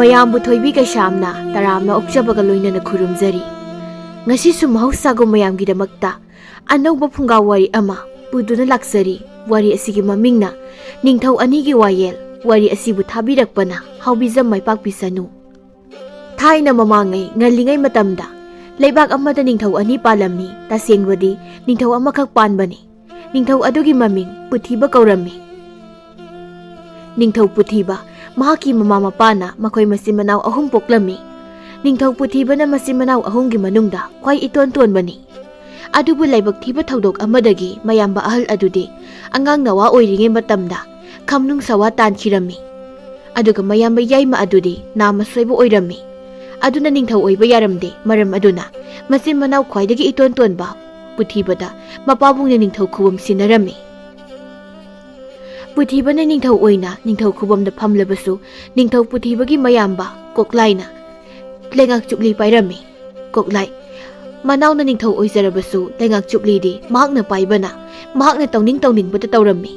ꯃꯌꯥꯝꯕꯨ ꯊꯣꯏꯕꯤ ꯀꯩꯁꯥꯝꯅ ꯇꯔꯥꯝꯅ ꯑꯣꯛꯆꯕꯒ ꯂꯣꯏꯅꯅ ꯈꯨꯔꯨꯝꯖꯔꯤ꯫ ꯉꯁꯤꯁꯨ ꯃꯍꯧꯁꯥꯒꯨꯝ ꯃꯌꯥꯝꯒꯤꯗꯃꯛꯇ ꯑꯅꯧꯕ ꯐꯨꯡꯒꯥ ꯋꯥꯔꯤ ꯑꯃ ꯄꯨꯗꯨꯅ ꯂꯥꯛꯆꯔꯤ꯫ ꯋꯥꯔꯤ ꯑꯁꯤꯒꯤ ꯃꯃꯤꯡꯅ ꯅꯤꯡꯊꯧ ꯑꯅꯤꯒꯤ ꯋꯥꯌꯦꯜ꯫ ꯋꯥꯔꯤ ꯑꯁꯤꯕꯨ ꯊꯥꯕꯤꯔꯛꯄꯅ ꯍꯥꯎꯕꯤꯖꯝ ꯃꯥꯏꯄꯥꯛꯄꯤꯁꯅꯨ꯫ ꯊꯥꯏꯅ ꯃꯃꯥꯡꯉꯩ ꯉꯜꯂꯤꯉꯩ ꯃꯇꯝꯗ ꯂꯩꯕꯥꯛ ꯑꯃꯗ ꯅꯤꯡꯊꯧ ꯑꯅꯤ ꯄꯥꯜꯂꯝꯃꯤ꯫ ꯇꯁꯦꯡꯕꯗꯤ ꯅꯤꯡꯊꯧ ꯑꯃꯈꯛ ꯄꯥꯟꯕꯅꯤ꯫ ꯅꯤꯡꯊꯧ ꯑꯗꯨꯒꯤ ꯃꯃꯤꯡ ꯄꯨꯊꯤꯕ ꯀꯧꯔꯝꯃꯤ꯫ ꯅꯤꯡꯊꯧ ꯄꯨꯊꯤꯕ ꯃꯍꯥꯛꯀꯤ ꯃꯃꯥ ꯃꯄꯥꯅ ꯃꯈꯣꯏ ꯃꯆꯤꯟ ꯃꯅꯥꯎ 3 ꯄꯣꯛꯂꯝꯃꯤ꯫ ꯅꯤꯡꯊꯧ ꯄꯨꯊꯤꯕꯅ ꯃꯆꯤꯟ ꯃꯅꯥꯎ 3ꯒꯤ ꯃꯅꯨꯡꯗ ꯈ꯭ꯋꯥꯏ ꯏꯇꯣꯟ ꯇꯣꯟꯕꯅꯤ꯫ ꯑꯗꯨꯕꯨ ꯂꯥꯏꯕꯛ ꯊꯤꯕ ꯊꯧꯗꯣꯛ ꯑꯃꯗꯒꯤ ꯃꯌꯥꯝꯕ ꯑꯍꯜ ꯑꯗꯨꯗꯤ ꯑꯉꯥꯡ ꯅꯋꯥ ꯑꯣꯏꯔꯤꯉꯩ ꯃꯇꯝꯗ ꯈꯝꯅꯨꯡ ꯁꯋꯥ ꯇꯥꯟꯈꯤꯔꯝꯃꯤ꯫ ꯑꯗꯨꯒ ꯃꯌꯥꯝꯕ ꯌꯥꯏꯃ ꯑꯗꯨꯗꯤ ꯅꯥꯝꯃ ꯁꯣꯏꯕ ꯑꯣꯏꯔꯝꯃꯤ꯫ ꯑꯗꯨꯅ ꯅꯤꯡꯊꯧ ꯑꯣꯏꯕ ꯌꯥꯔꯝꯗꯦ꯫ ꯃꯔꯝ ꯑꯗꯨꯅ ꯃꯆꯤꯟ ꯃꯅꯥꯎ ꯈ꯭ꯋꯥꯏꯗꯒꯤ ꯏꯇꯣꯟ ꯇꯣꯟꯕ ꯄꯨꯊꯤꯕꯗ ꯃꯄꯥꯕꯨꯡꯅ ꯅꯤꯡꯊꯧ ꯈꯨꯕꯝ ꯁꯤꯟꯅꯔꯝꯃꯤ꯫ ꯄꯨꯊꯤꯕꯅ ꯅꯤꯡꯊꯧ ꯑꯣꯏꯅ ꯅꯤꯡꯊꯧ ꯈꯨꯕꯝꯗ ꯐꯝꯂꯕꯁꯨ ꯅꯤꯡꯊꯧ ꯄꯨꯊꯤꯕꯒꯤ ꯃꯌꯥꯝꯕ ꯀꯣꯛꯂꯥꯏꯅ ꯂꯩꯉꯥꯛ ꯆꯨꯞꯂꯤ ꯄꯥꯏꯔꯝꯃꯤ꯫ ꯀꯣꯛꯂꯥꯏ ꯃꯅꯥꯎꯅ ꯅꯤꯡꯊꯧ ꯑꯣꯏꯖꯔꯕꯁꯨ ꯂꯩꯉꯥꯛ ꯆꯨꯞꯂꯤꯗꯤ ꯃꯍꯥꯛꯅ ꯄꯥꯏꯕꯅ ꯃꯍꯥꯛꯅ ꯇꯧꯅꯤꯡꯕꯇ ꯇꯧꯔꯝꯃꯤ꯫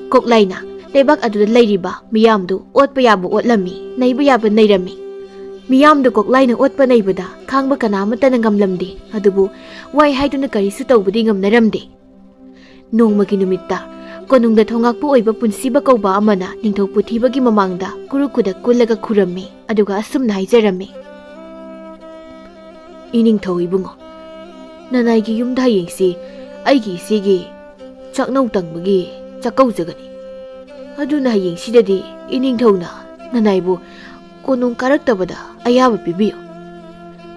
ꯀꯣꯛꯂꯥꯏꯅ ꯂꯩꯕꯥꯛ ꯑꯗꯨꯗ ꯂꯩꯔꯤꯕ ꯃꯤꯌꯥꯝꯗꯨ ꯑꯣꯠꯄ ꯌꯥꯕ ꯑꯣꯠꯂꯝꯃꯤ, ꯅꯩꯕ ꯌꯥꯕ ꯅꯩꯔꯝꯃꯤ꯫ ꯃꯤꯌꯥꯝꯗꯨ ꯀꯣꯛꯂꯥꯏꯅ ꯑꯣꯠꯄ ꯅꯩꯕꯗ ꯈꯥꯡꯕ ꯀꯅꯥꯃꯠꯇꯅ ꯉꯝꯂꯝꯗꯦ꯫ ꯑꯗꯨꯕꯨ ꯋꯥꯏ ꯍꯥꯏꯗꯨꯅ ꯀꯔꯤꯁꯨ ꯇꯧꯕꯗꯤ ꯉꯝꯅꯔꯝꯗꯦ꯫ ꯅꯣꯡꯃꯒꯤ ꯅꯨꯃꯤꯠꯇ ꯀꯣꯅꯨꯡꯗ ꯊꯣꯉꯥꯛꯄ ꯑꯣꯏꯕ ꯄꯨꯟꯁꯤꯕ ꯀꯧꯕ ꯑꯃꯅ ꯅꯤꯡꯊꯧ ꯄꯨꯊꯤꯕꯒꯤ ꯃꯃꯥꯡꯗ ꯀꯨꯔꯨ-ꯀꯨꯗ ꯀꯨꯜꯂꯒ ꯈꯨꯔꯝꯃꯤ꯫ ꯑꯗꯨꯒ ꯑꯁꯨꯝꯅ ꯍꯥꯏꯖꯔꯝꯃꯤ: "ꯏꯅꯤꯡꯊꯧ ꯏꯕꯨꯡꯉꯣ, ꯅꯅꯥꯏꯒꯤ ꯌꯨꯝꯗ ꯍꯌꯦꯡꯁꯤ ꯑꯩꯒꯤ ꯏꯆꯦꯒꯤ ꯆꯥꯛꯅꯧ ꯇꯪꯕꯒꯤ ꯆꯥꯛꯀꯧꯖꯒꯅꯤ꯫ ꯑꯗꯨꯅ ꯍꯌꯦꯡꯁꯤꯗꯗꯤ ꯏꯅꯤꯡꯊꯧꯅ ꯅꯅꯥꯏꯕꯨ ꯀꯣꯅꯨꯡ ꯀꯥꯔꯛꯇꯕꯗ ꯑꯌꯥꯕ ꯄꯤꯕꯤꯌꯨ"꯫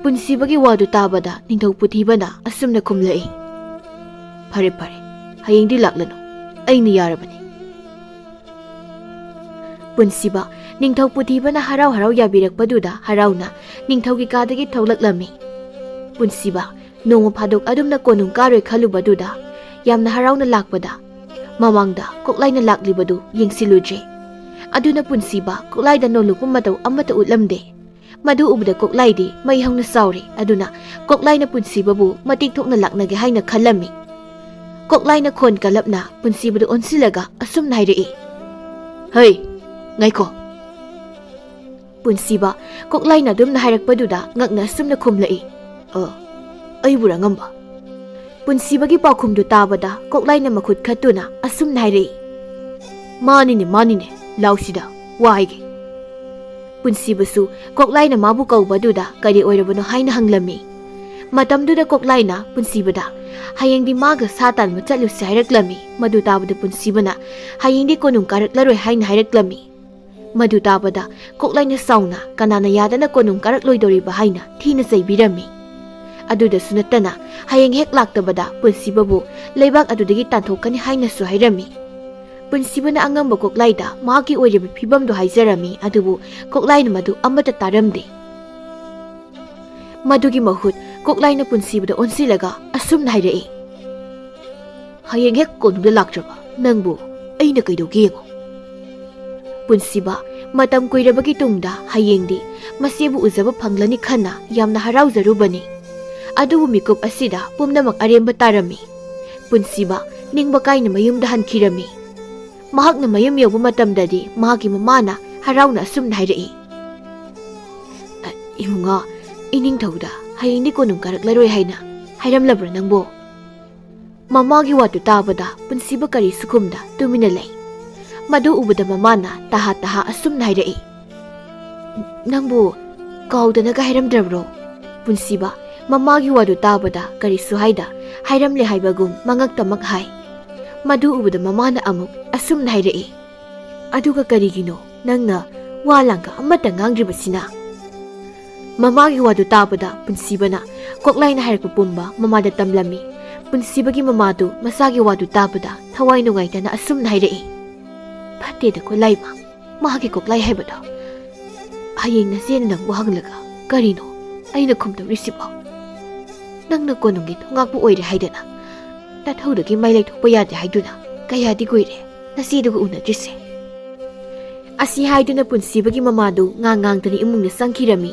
ꯄꯨꯟꯁꯤꯕꯒꯤ ꯋꯥꯗꯨ ꯇꯥꯕꯗ ꯅꯤꯡꯊꯧ ꯄꯨꯊꯤꯕꯅ ꯑꯁꯨꯝꯅ ꯈꯨꯝꯂꯛꯏ: "ꯐꯔꯦ ꯐꯔꯦ, ꯍꯌꯦꯡꯗꯤ ꯂꯥꯛꯂꯅꯨ, ꯑꯩꯅ ꯌꯥꯔꯕꯅꯤ"꯫ ꯄꯨꯟꯁꯤꯕ ꯅꯤꯡꯊꯧ ꯄꯨꯊꯤꯕꯅ ꯍꯔꯥꯎ ꯍꯔꯥꯎ ꯌꯥꯕꯤꯔꯛꯄꯗꯨꯗ ꯍꯔꯥꯎꯅ ꯅꯤꯡꯊꯧꯒꯤ ꯀꯥꯗꯒꯤ ꯊꯣꯛꯂꯛꯂꯝꯃꯤ꯫ ꯄꯨꯟꯁꯤꯕ ꯅꯣꯡꯃ ꯐꯥꯗꯣꯛ ꯑꯗꯨꯝꯅ ꯀꯣꯅꯨꯡ ꯀꯥꯔꯣꯏ ꯈꯜꯂꯨꯕꯗꯨꯗ ꯌꯥꯝꯅ ꯍꯔꯥꯎꯅ ꯂꯥꯛꯄꯗ ꯃꯃꯥꯡꯗ ꯀꯣꯛꯂꯥꯏꯅ ꯂꯥꯛꯂꯤꯕꯗꯨ ꯌꯦꯡꯁꯤꯜꯂꯨꯗ꯭ꯔꯦ꯫ ꯑꯗꯨꯅ ꯄꯨꯟꯁꯤꯕ ꯀꯣꯛꯂꯥꯏꯗ ꯅꯣꯜꯂꯨꯛꯄ ꯃꯇꯧ ꯑꯃꯠꯇ ꯎꯠꯂꯝꯗꯦ꯫ ꯃꯗꯨ ꯎꯕꯗ ꯀꯣꯛꯂꯥꯏꯗꯤ ꯃꯩ ꯍꯧꯅ ꯁꯥꯎꯔꯦ꯫ ꯑꯗꯨꯅ ꯀꯣꯛꯂꯥꯏꯅ ꯄꯨꯟꯁꯤꯕꯕꯨ ꯃꯇꯤꯛ ꯊꯣꯛꯅ ꯂꯥꯛꯅꯒꯦ ꯍꯥꯏꯅ ꯈꯜꯂꯝꯃꯤ꯫ ꯀꯣꯛꯂꯥꯏꯅ ꯈꯣꯟ ꯀꯜꯂꯞꯅ ꯄꯨꯟꯁꯤꯕꯗ ꯑꯣꯟꯁꯤꯜꯂꯒ ꯑꯁꯨꯝꯅ ꯍꯥꯏꯔꯛꯏ: "ꯍꯩ, ꯉꯥꯏꯈꯣ"꯫ ꯄꯨꯟꯁꯤꯕ ꯀꯣꯛꯂꯥꯏꯅ ꯑꯗꯨꯝꯅ ꯍꯥꯏꯔꯛꯄꯗꯨꯗ ꯉꯛꯅ ꯑꯁꯨꯝꯅ ꯈꯨꯝꯂꯛꯏ: "ꯑꯩꯕꯨꯔꯥ ꯉꯝꯕ"꯫ ꯄꯨꯟꯁꯤꯕꯒꯤ ꯄꯥꯎꯈꯨꯝꯗꯨ ꯇꯥꯕꯗ ꯀꯣꯛꯂꯥꯏꯅ ꯃꯈꯨꯠ ꯈꯠꯇꯨꯅ ꯑꯁꯨꯝꯅ ꯍꯥꯏꯔꯛꯏ: "ꯃꯥꯅꯤꯅꯦ ꯃꯥꯅꯤꯅꯦ, ꯂꯥꯎꯁꯤꯗ ꯋꯥ ꯍꯥꯏꯒꯦ"꯫ ꯄꯨꯟꯁꯤꯕꯁꯨ ꯀꯣꯛꯂꯥꯏꯅ ꯃꯥꯕꯨ ꯀꯧꯕꯗꯨꯗ ꯀꯔꯤ ꯑꯣꯏꯔꯕꯅꯣ ꯍꯥꯏꯅ ꯍꯪꯂꯝꯃꯤ꯫ ꯃꯇꯝꯗꯨꯗ ꯀꯣꯛꯂꯥꯏꯅ ꯄꯨꯟꯁꯤꯕꯗ ꯍꯌꯦꯡꯗꯤ ꯃꯥꯒ ꯁꯥ ꯇꯥꯟꯕ ꯆꯠꯂꯨꯁꯤ ꯍꯥꯏꯔꯛꯂꯝꯃꯤ꯫ ꯃꯗꯨ ꯇꯥꯕꯗ ꯄꯨꯟꯁꯤꯕꯅ ꯍꯌꯦꯡꯗꯤ ꯀꯣꯅꯨꯡ ꯀꯥꯔꯛꯂꯔꯣꯏ ꯍꯥꯏꯅ ꯍꯥꯏꯔꯛꯂꯝꯃꯤ꯫ ꯃꯗꯨ ꯇꯥꯕꯗ ꯀꯣꯛꯂꯥꯏꯅ ꯁꯥꯎꯅ ꯀꯅꯥꯅ ꯌꯥꯗꯅ ꯀꯣꯅꯨꯡ ꯀꯥꯔꯛꯂꯣꯏꯗꯧꯔꯤꯕ ꯍꯥꯏꯅ ꯊꯤꯅ ꯆꯩꯕꯤꯔꯝꯃꯤ꯫ ꯑꯗꯨꯗꯁꯨ ꯅꯠꯇꯅ ꯍꯌꯦꯡ ꯍꯦꯛ ꯂꯥꯛꯇꯕꯗ ꯄꯨꯟꯁꯤꯕꯕꯨ ꯂꯩꯕꯥꯛ ꯑꯗꯨꯗꯒꯤ ꯇꯥꯟꯊꯣꯛꯀꯅꯤ ꯍꯥꯏꯅꯁꯨ ꯍꯥꯏꯔꯝꯃꯤ꯫ ꯄꯨꯟꯁꯤꯕꯅ ꯑꯉꯝꯕ ꯀꯣꯛꯂꯥꯏꯗ ꯃꯍꯥꯛꯀꯤ ꯑꯣꯏꯔꯤꯕ ꯐꯤꯕꯝꯗꯨ ꯍꯥꯏꯖꯔꯝꯃꯤ꯫ ꯑꯗꯨꯕꯨ ꯀꯣꯛꯂꯥꯏꯅ ꯃꯗꯨ ꯑꯃꯠꯇ ꯇꯥꯔꯝꯗꯦ꯫ ꯃꯗꯨꯒꯤ ꯃꯍꯨꯠ ꯀꯣꯛꯂꯥꯏꯅ ꯄꯨꯟꯁꯤꯕꯗ ꯑꯣꯟꯁꯤꯜꯂꯒ ꯑꯁꯨꯝꯅ ꯍꯥꯏꯔꯛꯏ: "ꯍꯌꯦꯡ ꯍꯦꯛ ꯀꯣꯅꯨꯡꯗ ꯂꯥꯛꯇ꯭ꯔꯕ ꯅꯪꯕꯨ ꯑꯩꯅ ꯀꯩꯗꯧꯒꯦ ꯌꯦꯡꯉꯣ"꯫ ꯄꯨꯟꯁꯤꯕ ꯃꯇꯝ ꯀꯨꯏꯔꯕꯒꯤ ꯇꯨꯡꯗ ꯍꯌꯦꯡꯗꯤ ꯃꯆꯦꯕꯨ ꯎꯖꯕ ꯐꯪꯂꯅꯤ ꯈꯟꯅ ꯌꯥꯝꯅ ꯍꯔꯥꯎꯖꯔꯨꯕꯅꯤ꯫ ꯑꯗꯨꯕꯨ ꯃꯤꯀꯨꯞ ꯑꯁꯤꯗ ꯄꯨꯝꯅꯃꯛ ꯑꯔꯦꯝꯕ ꯇꯥꯔꯝꯃꯤ꯫ ꯄꯨꯟꯁꯤꯕ ꯅꯤꯡꯕ ꯀꯥꯏꯅ ꯃꯌꯨꯝꯗ ꯍꯟꯈꯤꯔꯝꯃꯤ꯫ ꯃꯍꯥꯛꯅ ꯃꯌꯨꯝ ꯌꯧꯕ ꯃꯇꯝꯗꯗꯤ ꯃꯍꯥꯛꯀꯤ ꯃꯃꯥꯅ ꯍꯔꯥꯎꯅ ꯑꯁꯨꯝꯅ ꯍꯥꯏꯔꯛꯏ: "ꯏꯕꯨꯡꯉꯣ, ꯏꯅꯤꯡꯊꯧꯗ ꯍꯌꯦꯡꯗꯤ ꯀꯣꯅꯨꯡ ꯀꯥꯔꯛꯂꯔꯣꯏ ꯍꯥꯏꯅ ꯍꯥꯏꯔꯝꯂꯕ꯭ꯔꯥ ꯅꯪꯕꯣ"꯫ ꯃꯃꯥꯒꯤ ꯋꯥꯗꯨ ꯇꯥꯕꯗ ꯄꯨꯟꯁꯤꯕ ꯀꯔꯤꯁꯨ ꯈꯨꯝꯗ ꯇꯨꯃꯤꯟꯅ ꯂꯩ꯫ ꯃꯗꯨ ꯎꯕꯗ ꯃꯃꯥꯅ ꯇꯍꯥ ꯑꯁꯨꯝꯅ ꯍꯥꯏꯔꯛꯏ: "ꯅꯪꯕꯨ ꯀꯥꯎꯗꯅꯒ ꯍꯥꯏꯔꯝꯗ꯭ꯔꯕ꯭ꯔꯣ"꯫ ꯄꯨꯟꯁꯤꯕ ꯃꯃꯥꯒꯤ ꯋꯥꯗꯨ ꯇꯥꯕꯗ ꯀꯔꯤꯁꯨ ꯍꯥꯏꯗ ꯍꯥꯏꯔꯝꯂꯦ ꯍꯥꯏꯕꯒꯨꯝ ꯃꯉꯛꯇꯃꯛ ꯍꯥꯏ꯫ ꯃꯗꯨ ꯎꯕꯗ ꯃꯃꯥꯅ ꯑꯃꯨꯛ ꯑꯁꯨꯝꯅ ꯍꯥꯏꯔꯛꯏ: "ꯑꯗꯨꯒ ꯀꯔꯤꯒꯤꯅꯣ ꯅꯪꯅ ꯋꯥ ꯂꯥꯡꯒ ꯑꯃꯠꯇ ꯉꯥꯡꯗ꯭ꯔꯤꯕꯁꯤꯅ"꯫ ꯃꯃꯥꯒꯤ ꯋꯥꯗꯨ ꯇꯥꯕꯗ ꯄꯨꯟꯁꯤꯕꯅ ꯀꯣꯛꯂꯥꯏꯅ ꯍꯥꯏꯔꯛꯄ ꯄꯨꯝꯕ ꯃꯃꯥꯗ ꯇꯝꯂꯝꯃꯤ꯫ ꯄꯨꯟꯁꯤꯕꯒꯤ ꯃꯃꯥꯗꯨ ꯃꯆꯥꯒꯤ ꯋꯥꯗꯨ ꯇꯥꯕꯗ ꯊꯋꯥꯏ ꯅꯨꯡꯉꯥꯏꯇꯅ ꯑꯁꯨꯝꯅ ꯍꯥꯏꯔꯛꯏ: "ꯐꯠꯇꯦꯗ ꯀꯣꯛꯂꯥꯏꯃ, ꯃꯥꯒꯤ ꯀꯣꯛꯂꯥꯏ ꯍꯥꯏꯕꯗꯣ꯫ ꯍꯌꯦꯡ ꯅꯆꯦꯅ ꯅꯪꯕꯨ ꯍꯪꯂꯒ ꯀꯔꯤꯅꯣ ꯑꯩꯅ ꯈꯨꯝꯗꯧꯔꯤꯁꯤꯕꯣ? ꯅꯪꯅ ꯀꯣꯅꯨꯡꯒꯤ ꯊꯣꯉꯥꯛꯄ ꯑꯣꯏꯔꯦ ꯍꯥꯏꯗꯅ ꯇꯥꯊꯧꯗꯒꯤ ꯃꯥꯏ ꯂꯩꯊꯣꯛꯄ ꯌꯥꯗꯦ ꯍꯥꯏꯗꯨꯅ ꯀꯌꯥꯗꯤ ꯀꯨꯏꯔꯦ ꯅꯆꯦꯗꯨꯒ ꯎꯅꯗ꯭ꯔꯤꯁꯦ"꯫ ꯑꯁꯤ ꯍꯥꯏꯗꯨꯅ ꯄꯨꯟꯁꯤꯕꯒꯤ ꯃꯃꯥꯗꯨ ꯉꯥꯡꯗꯅ ꯏꯃꯨꯡꯗ ꯆꯪꯈꯤꯔꯝꯃꯤ꯫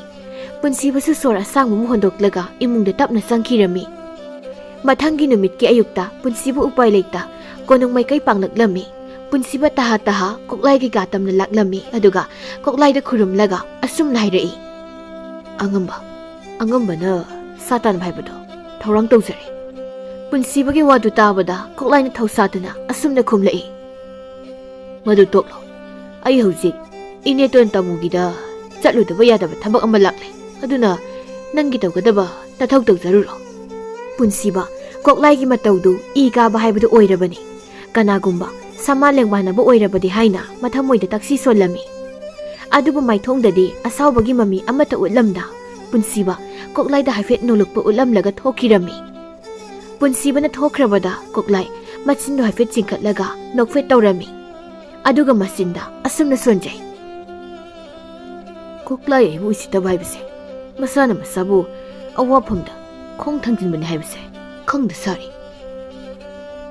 ꯄꯨꯟꯁꯤꯕꯁꯨ ꯁꯣꯔ ꯑꯁꯥꯡꯕ ꯑꯃ ꯍꯣꯟꯗꯣꯛꯂꯒ ꯏꯃꯨꯡꯗ ꯇꯞꯅ ꯆꯪꯈꯤꯔꯝꯃꯤ꯫ ꯃꯊꯪꯒꯤ ꯅꯨꯃꯤꯠꯀꯤ ꯑꯌꯨꯛꯇ ꯄꯨꯟꯁꯤꯕ ꯎꯄꯥꯏ ꯂꯩꯇ ꯀꯣꯅꯨꯡ ꯃꯥꯏꯀꯩ ꯄꯥꯡꯂꯛꯂꯝꯃꯤ꯫ ꯄꯨꯟꯁꯤꯕ ꯇꯍꯥ ꯇꯍꯥ ꯀꯣꯛꯂꯥꯏꯒꯤ ꯀꯥ ꯇꯝꯅ ꯂꯥꯛꯂꯝꯃꯤ ꯑꯗꯨꯒ ꯀꯣꯛꯂꯥꯏꯗ ꯈꯨꯔꯨꯝꯂꯒ ꯑꯁꯨꯝꯅ ꯍꯥꯏꯔꯛꯏ ꯑꯉꯝꯕꯅ ꯁꯥꯇꯥꯟ ꯍꯥꯏꯕꯗꯣ ꯊꯧꯔꯥꯡ ꯇꯧꯖꯔꯦ ꯄꯨꯟꯁꯤꯕꯒꯤ ꯋꯥꯗꯨ ꯇꯥꯕꯗ ꯀꯣꯛꯂꯥꯏꯅ ꯊꯧꯁꯥꯗꯨꯅ ꯑꯁꯨꯝꯅ ꯈꯨꯝꯂꯛꯏ ꯃꯗꯨ ꯇꯣꯛꯂꯣ ꯑꯩ ꯍꯧꯖꯤꯛ ꯏꯅꯦꯇꯣꯟ ꯇꯥꯃꯨꯒꯤꯗ ꯆꯠꯂꯨꯗꯕ ꯌꯥꯗꯕ ꯊꯕꯛ ꯑꯃ ꯂꯥꯛꯂꯦ ꯑꯗꯨꯅ ꯅꯪꯒꯤ ꯇꯧꯒꯗꯕ ꯇꯊꯧ ꯇꯧꯖꯔꯨꯔꯣ ꯄꯨꯟꯁꯤꯕ ꯀꯣꯛꯂꯥꯏꯒꯤ ꯃꯇꯧꯗꯨ ꯏ ꯀꯥꯕ ꯍꯥꯏꯕꯗꯨ ꯑꯣꯏꯔꯕꯅꯤ ꯀꯅꯥꯒꯨꯝꯕ ꯁꯃꯥ ꯂꯦꯡꯃꯥꯟꯅꯕ ꯑꯣꯏꯔꯕꯗꯤ ꯍꯥꯏꯅ ꯃꯊꯃꯣꯏꯗ ꯇꯛꯁꯤ ꯁꯣꯜꯂꯝꯃꯤ ꯑꯗꯨꯕꯨ ꯃꯥꯏꯊꯣꯡꯗꯗꯤ ꯑꯁꯥꯎꯕꯒꯤ ꯃꯃꯤ ꯑꯃꯠꯇ ꯎꯠꯂꯝꯗ ꯄꯨꯟꯁꯤꯕ ꯀꯣꯛꯂꯥꯏꯗ ꯍꯥꯏꯐꯦꯠ ꯅꯣꯂꯨꯛꯄ ꯎꯠꯂꯝꯂꯒ ꯊꯣꯛꯈꯤꯔꯝꯃꯤ ꯄꯨꯟꯁꯤꯕꯅ ꯊꯣꯛꯈ꯭ꯔꯕꯗ ꯀꯣꯛꯂꯥꯏ ꯃꯆꯤꯟꯗꯨ ꯍꯥꯏꯐꯦꯠ ꯆꯤꯡꯈꯠꯂꯒ ꯅꯣꯛꯐꯦꯠ ꯇꯧꯔꯝꯃꯤ ꯑꯗꯨꯒ ꯃꯆꯤꯟꯗ ꯑꯁꯨꯝꯅ ꯁꯣꯟꯖꯩ ꯀꯣꯛꯂꯥꯏ ꯑꯩꯕꯨ ꯎꯁꯤꯠꯇꯕ ꯍꯥꯏꯕꯁꯦ ꯃꯁꯥꯅ ꯃꯁꯥꯕꯨ ꯑꯋꯥꯐꯝꯗ ꯈꯣꯡ ꯊꯥꯡꯖꯤꯟꯕꯅꯤ ꯍꯥꯏꯕꯁꯦ ꯈꯪꯗ ꯁꯥꯔꯤ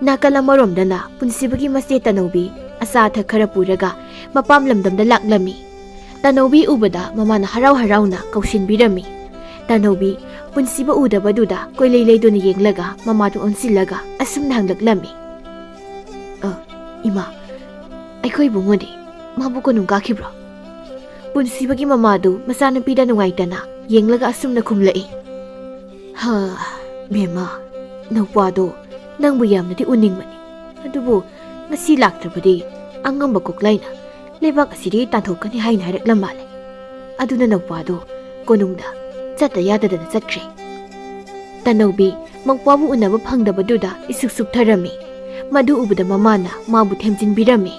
ꯅꯥꯀꯜ ꯑꯃꯔꯣꯝꯗꯅ ꯄꯨꯟꯁꯤꯕꯒꯤ ꯃꯆꯦ ꯇꯅꯧꯕꯤ ꯑꯆꯥ ꯑꯊꯛ ꯈꯔ ꯄꯨꯔꯒ ꯃꯄꯥꯝ ꯂꯝꯗꯝꯗ ꯂꯥꯛꯂꯝꯃꯤ ꯇꯅꯧꯕꯤ ꯎꯕꯗ ꯃꯃꯥꯅ ꯍꯔꯥꯎ ꯍꯔꯥꯎꯅ ꯀꯧꯁꯤꯟꯕꯤꯔꯝꯃꯤ ꯇꯅꯧꯕꯤ ꯄꯨꯟꯁꯤꯕ ꯎꯗꯕꯗꯨꯗ ꯀꯣꯏꯂꯩ ꯂꯩꯗꯨꯅ ꯌꯦꯡꯂꯒ ꯃꯃꯥꯗꯨ ꯑꯣꯟꯁꯤꯜꯂꯒ ꯑꯁꯨꯝꯅ ꯍꯪꯂꯛꯂꯝꯃꯤ ꯏꯃꯥ ꯑꯩꯈꯣꯏ ꯏꯕꯨꯡꯉꯣꯗꯤ ꯃꯥꯕꯨ ꯀꯣꯅꯨꯡ ꯀꯥꯈꯤꯕ꯭ꯔꯣ ꯄꯨꯟꯁꯤꯕꯒꯤ ꯃꯃꯥꯗꯨ ꯃꯆꯥꯅꯨꯄꯤꯗ ꯅꯨꯡꯉꯥꯏꯇꯅ ꯌꯦꯡꯂꯒ ꯑꯁꯨꯝꯅ ꯈꯨꯝꯂꯛꯏ ꯕꯦꯝꯃ ꯅꯧꯄꯥꯗꯣ ꯅꯪꯕꯨ ꯌꯥꯝꯅꯗꯤ ꯎꯅꯤꯡꯕꯅꯤ ꯑꯗꯨꯕꯨ ꯉꯁꯤ ꯂꯥꯛꯇ꯭ꯔꯕꯗꯤ ꯑꯉꯝꯕ ꯀꯣꯛꯂꯥꯏꯅ ꯂꯩꯕꯥꯛ ꯑꯁꯤꯗꯒꯤ ꯇꯥꯟꯊꯣꯛꯀꯅꯤ ꯍꯥꯏꯅ ꯍꯥꯏꯔꯛꯂꯝ ꯃꯥꯜꯂꯦ ꯑꯗꯨꯅ ꯅꯧꯄꯥꯗꯣ ꯀꯣꯅꯨꯡꯗ ꯆꯠꯇ ꯌꯥꯗꯗꯅ ꯆꯠꯈ꯭ꯔꯦ ꯇꯅꯧꯕꯤ ꯃꯧꯄꯥꯕꯨ ꯎꯅꯕ ꯐꯪꯗꯕꯗꯨꯗ ꯏꯁꯨꯛ ꯁꯨꯛꯊꯔꯝꯃꯤ ꯃꯗꯨ ꯎꯕꯗ ꯃꯃꯥꯅ ꯃꯥꯕꯨ ꯊꯦꯝꯖꯤꯟꯕꯤꯔꯝꯃꯤ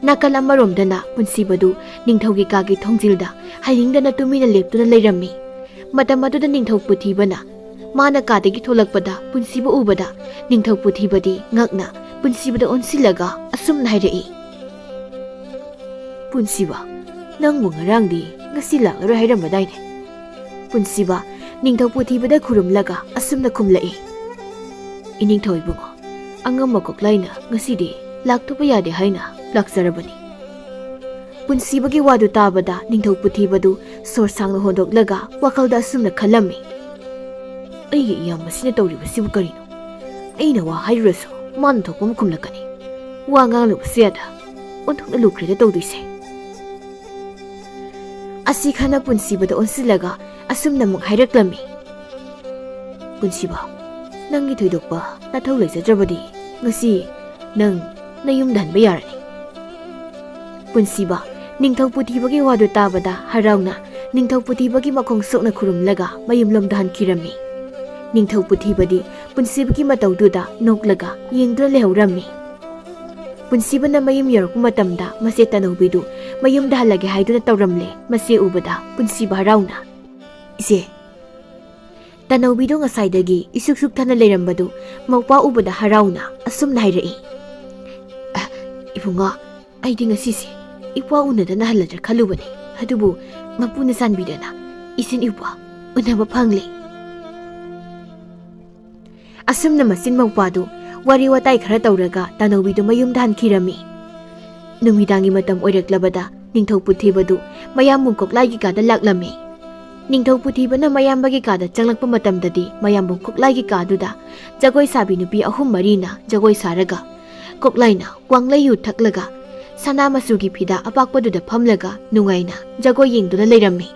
ꯅꯥꯀꯜ ꯑꯃꯔꯣꯝꯗꯅ ꯄꯨꯟꯁꯤꯕꯗꯨ ꯅꯤꯡꯊꯧꯒꯤ ꯀꯥꯒꯤ ꯊꯣꯡꯖꯤꯜꯗ ꯍꯩꯅꯤꯡꯗꯅ ꯇꯨꯃꯤꯟꯅ ꯂꯦꯞꯇꯨꯅ ꯂꯩꯔꯝꯃꯤ ꯃꯇꯝ ꯑꯗꯨꯗ ꯅꯤꯡꯊꯧ ꯄꯨꯊꯤꯕꯅ ꯃꯥꯅ ꯀꯥꯗꯒꯤ ꯊꯣꯛꯂꯛꯄꯗ ꯄꯨꯟꯁꯤꯕ ꯎꯕꯗ ꯅꯤꯡꯊꯧ ꯄꯨꯊꯤꯕꯗꯤ ꯉꯛꯅ ꯄꯨꯟꯁꯤꯕꯗ ꯑꯣꯟꯁꯤꯜꯂꯒ ꯑꯁꯨꯝꯅ ꯍꯥꯏꯔꯛꯏ ꯄꯨꯟꯁꯤꯕ ꯅꯪꯕꯨ ꯉꯔꯥꯡꯗꯤ ꯉꯁꯤ ꯂꯥꯛꯂꯔꯣꯏ ꯍꯥꯏꯔꯝꯕꯗꯥꯏꯅꯦ ꯄꯨꯟꯁꯤꯕ ꯅꯤꯡꯊꯧ ꯄꯨꯊꯤꯕꯗ ꯈꯨꯔꯨꯝꯂꯒ ꯑꯁꯨꯝꯅ ꯈꯨꯝꯂꯛꯏ ꯏꯅꯤꯡꯊꯧ ꯏꯕꯨꯡꯉꯣ ꯑꯉꯝꯕ ꯀꯣꯛꯂꯥꯏꯅ ꯉꯁꯤꯗꯤ ꯂꯥꯛꯇꯕ ꯌꯥꯗꯦ ꯍꯥꯏꯅ ꯂꯥꯛꯆꯔꯕꯅꯤ ꯄꯨꯟꯁꯤꯕꯒꯤ ꯋꯥꯗꯨ ꯇꯥꯕꯗ ꯅꯤꯡꯊꯧ ꯄꯨꯊꯤꯕꯗꯨ ꯁꯣꯔ ꯁꯥꯡꯅ ꯍꯣꯟꯗꯣꯛꯂꯒ ꯋꯥꯈꯜꯗ ꯑꯁꯨꯝꯅ ꯈꯜꯂꯝꯃꯤ ꯑꯩꯒꯤ ꯏꯌꯥꯝꯕꯁꯤꯅ ꯇꯧꯔꯤꯕꯁꯤꯕꯨ ꯀꯔꯤꯅꯣ ꯑꯩꯅ ꯋꯥ ꯍꯥꯏꯔꯨꯔꯁꯨ ꯃꯥꯅ ꯊꯣꯛꯄ ꯑꯃ ꯈꯨꯝꯂꯛꯀꯅꯤ ꯋꯥ ꯉꯥꯡꯂꯨꯕꯁꯨ ꯌꯥꯗ ꯑꯣꯟꯊꯣꯛꯅ ꯂꯨꯈ꯭ꯔꯦꯗ ꯇꯧꯗꯣꯏꯁꯦ ꯑꯁꯤ ꯈꯟꯅ ꯄꯨꯟꯁꯤꯕꯗ ꯑꯣꯟꯁꯤꯜꯂꯒ ꯑꯁꯨꯝꯅ ꯑꯃꯨꯛ ꯍꯥꯏꯔꯛꯂꯝꯃꯤ ꯄꯨꯟꯁꯤꯕ ꯅꯪꯒꯤ ꯊꯣꯏꯗꯣꯛꯄ ꯅꯊꯧ ꯂꯩꯖꯗ꯭ꯔꯕꯗꯤ ꯉꯁꯤ ꯅꯪ ꯅꯌꯨꯝꯗ ꯍꯟꯕ ꯌꯥꯔꯅꯤ ꯄꯨꯟꯁꯤꯕ ꯅꯤꯡꯊꯧ ꯄꯨꯊꯤꯕꯒꯤ ꯋꯥꯗꯨ ꯇꯥꯕꯗ ꯍꯔꯥꯎꯅ ꯅꯤꯡꯊꯧ ꯄꯨꯊꯤꯕꯒꯤ ꯃꯈꯣꯡ ꯁꯣꯛꯅ ꯈꯨꯔꯨꯝꯂꯒ ꯃꯌꯨꯝꯂꯣꯝꯗ ꯍꯟꯈꯤꯔꯝꯃꯤ ꯅꯤꯡꯊꯧ ꯄꯨꯊꯤꯕꯗꯤ ꯄꯨꯟꯁꯤꯕꯒꯤ ꯃꯇꯧꯗꯨꯗ ꯅꯣꯛꯂꯒ ꯌꯦꯡꯗꯨꯅ ꯂꯩꯍꯧꯔꯝꯃꯤ ꯄꯨꯟꯁꯤꯕꯅ ꯃꯌꯨꯝ ꯌꯧꯔꯛꯄ ꯃꯇꯝꯗ ꯃꯆꯦ ꯇꯅꯧꯕꯤꯗꯨ ꯃꯌꯨꯝꯗ ꯍꯜꯂꯒꯦ ꯍꯥꯏꯗꯨꯅ ꯇꯧꯔꯝꯂꯦ ꯃꯆꯦ ꯎꯕꯗ ꯄꯨꯟꯁꯤꯕ ꯍꯔꯥꯎꯅ ꯏꯆꯦ ꯇꯅꯧꯕꯤꯗꯨ ꯉꯁꯥꯏꯗꯒꯤ ꯏꯁꯨꯛ ꯁꯨꯛꯊꯅ ꯂꯩꯔꯝꯕꯗꯨ ꯃꯧꯄꯥ ꯎꯕꯗ ꯍꯔꯥꯎꯅ ꯑꯁꯨꯝꯅ ꯍꯥꯏꯔꯛꯏ ꯏꯕꯨꯡꯉꯣ ꯑꯩꯗꯤ ꯉꯁꯤꯁꯦ ꯏꯄ꯭ꯋꯥ ꯎꯅꯗꯅ ꯍꯜꯂꯗ꯭ꯔꯥ ꯈꯜꯂꯨꯕꯅꯤ ꯑꯗꯨꯕꯨ ꯃꯄꯨꯅ ꯆꯥꯟꯕꯤꯗꯅ ꯏꯆꯦꯟ ꯏꯄ꯭ꯋꯥ ꯎꯅꯕ ꯐꯪꯂꯦ ꯑꯁꯨꯝꯅ ꯃꯆꯤꯟ ꯃꯧꯄꯥꯗꯨ ꯋꯥꯔꯤ ꯋꯥꯇꯥꯏ ꯈꯔ ꯇꯧꯔꯒ ꯇꯅꯧꯕꯤꯗꯨ ꯃꯌꯨꯝꯗ ꯍꯟꯈꯤꯔꯝꯃꯤ ꯅꯨꯃꯤꯗꯥꯡꯒꯤ ꯃꯇꯝ ꯑꯣꯏꯔꯛꯂꯕꯗ ꯅꯤꯡꯊꯧ ꯄꯨꯊꯤꯕꯗꯨ ꯃꯌꯥꯝꯕꯨꯡ ꯀꯣꯛꯂꯥꯏꯒꯤ ꯀꯥꯗ ꯂꯥꯛꯂꯝꯃꯤ ꯅꯤꯡꯊꯧ ꯄꯨꯊꯤꯕꯅ ꯃꯌꯥꯝꯕꯒꯤ ꯀꯥꯗ ꯆꯪꯂꯛꯄ ꯃꯇꯝꯗꯗꯤ ꯃꯌꯥꯝꯕꯨꯡ ꯀꯣꯛꯂꯥꯏꯒꯤ ꯀꯥꯗꯨꯗ ꯖꯒꯣꯏ ꯁꯥꯕꯤ ꯅꯨꯄꯤ 3-4ꯅ ꯖꯒꯣꯏ ꯁꯥꯔꯒ ꯀꯣꯛꯂꯥꯏꯅ ꯋꯥꯡꯂꯩ ꯌꯨ ꯊꯛꯂꯒ ꯁꯅꯥ ꯃꯆꯨꯒꯤ ꯐꯤꯗꯥ ꯑꯄꯥꯛꯄꯗꯨꯗ ꯐꯝꯂꯒ ꯅꯨꯡꯉꯥꯏꯅ ꯖꯒꯣꯏ ꯌꯦꯡꯗꯨꯅ ꯂꯩꯔꯝꯃꯤ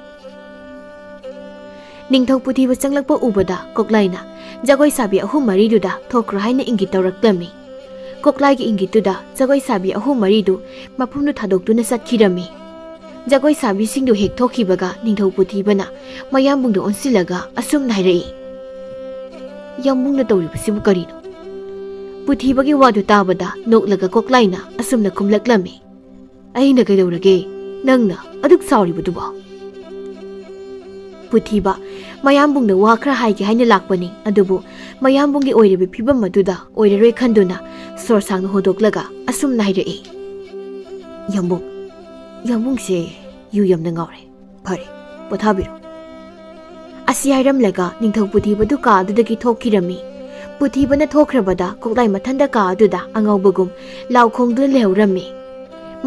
ꯅꯤꯡꯊꯧ ꯄꯨꯊꯤꯕ ꯆꯪꯂꯛꯄ ꯎꯕꯗ ꯀꯣꯛꯂꯥꯏꯅ ꯖꯒꯣꯏ ꯁꯥꯕꯤ 3-4ꯗꯨꯗ ꯊꯣꯛꯈ꯭ꯔꯣ ꯍꯥꯏꯅ ꯏꯪꯒꯤꯠ ꯇꯧꯔꯛꯂꯝꯃꯤ ꯀꯣꯛꯂꯥꯏꯒꯤ ꯏꯪꯒꯤꯠꯇꯨꯗ ꯖꯒꯣꯏ ꯁꯥꯕꯤ 3-4ꯗꯨ ꯃꯐꯝꯗꯨ ꯊꯥꯗꯣꯛꯇꯨꯅ ꯆꯠꯈꯤꯔꯝꯃꯤ ꯖꯒꯣꯏ ꯁꯥꯕꯤꯁꯤꯡꯗꯨ ꯍꯦꯛ ꯊꯣꯛꯈꯤꯕꯒ ꯅꯤꯡꯊꯧ ꯄꯨꯊꯤꯕꯅ ꯃꯌꯥꯝꯕꯨꯡꯗꯨ ꯑꯣꯟꯁꯤꯜꯂꯒ ꯑꯁꯨꯝꯅ ꯍꯥꯏꯔꯛꯏ ꯌꯥꯝꯕꯨꯡꯅ ꯇꯧꯔꯤꯕꯁꯤꯕꯨ ꯀꯔꯤꯅꯣ ꯄꯨꯊꯤꯕꯒꯤ ꯋꯥꯗꯨ ꯇꯥꯕꯗ ꯅꯣꯛꯂꯒ ꯀꯣꯛꯂꯥꯏꯅ ꯑꯁꯨꯝꯅ ꯈꯨꯝꯂꯛꯂꯝꯃꯤ ꯑꯩꯅ ꯀꯩꯗꯧꯔꯒꯦ ꯅꯪꯅ ꯑꯗꯨꯛ ꯁꯥꯎꯔꯤꯕꯗꯨꯕꯣ ꯄꯨꯊꯤꯕ ꯃꯌꯥꯝꯕꯨꯡꯗ ꯋꯥ ꯈꯔ ꯍꯥꯏꯒꯦ ꯍꯥꯏꯅ ꯂꯥꯛꯄꯅꯤ ꯑꯗꯨꯕꯨ ꯃꯌꯥꯝꯕꯨꯡꯒꯤ ꯑꯣꯏꯔꯤꯕ ꯐꯤꯕꯝ ꯑꯗꯨꯗ ꯑꯣꯏꯔꯔꯣꯏ ꯈꯟꯗꯨꯅ ꯁꯣꯔ ꯁꯥꯡꯅ ꯍꯣꯟꯗꯣꯛꯂꯒ ꯑꯁꯨꯝꯅ ꯍꯥꯏꯔꯛꯏ ꯌꯥꯝꯕꯨꯡꯁꯦ ꯌꯨ ꯌꯥꯝꯅ ꯉꯥꯎꯔꯦ ꯐꯔꯦ ꯄꯣꯊꯥꯕꯤꯔꯣ ꯑꯁꯤ ꯍꯥꯏꯔꯝꯂꯒ ꯅꯤꯡꯊꯧ ꯄꯨꯊꯤꯕꯗꯨ ꯀꯥ ꯑꯗꯨꯗꯒꯤ ꯊꯣꯛꯈꯤꯔꯝꯃꯤ ꯄꯨꯊꯤꯕꯅ ꯊꯣꯛꯈ꯭ꯔꯕꯗ ꯀꯣꯛꯂꯥꯏ ꯃꯊꯟꯗ ꯀꯥ ꯑꯗꯨꯗ ꯑꯉꯥꯎꯕꯒꯨꯝ ꯂꯥꯎ ꯈꯣꯡꯗꯨꯅ ꯂꯩꯍꯧꯔꯝꯃꯤ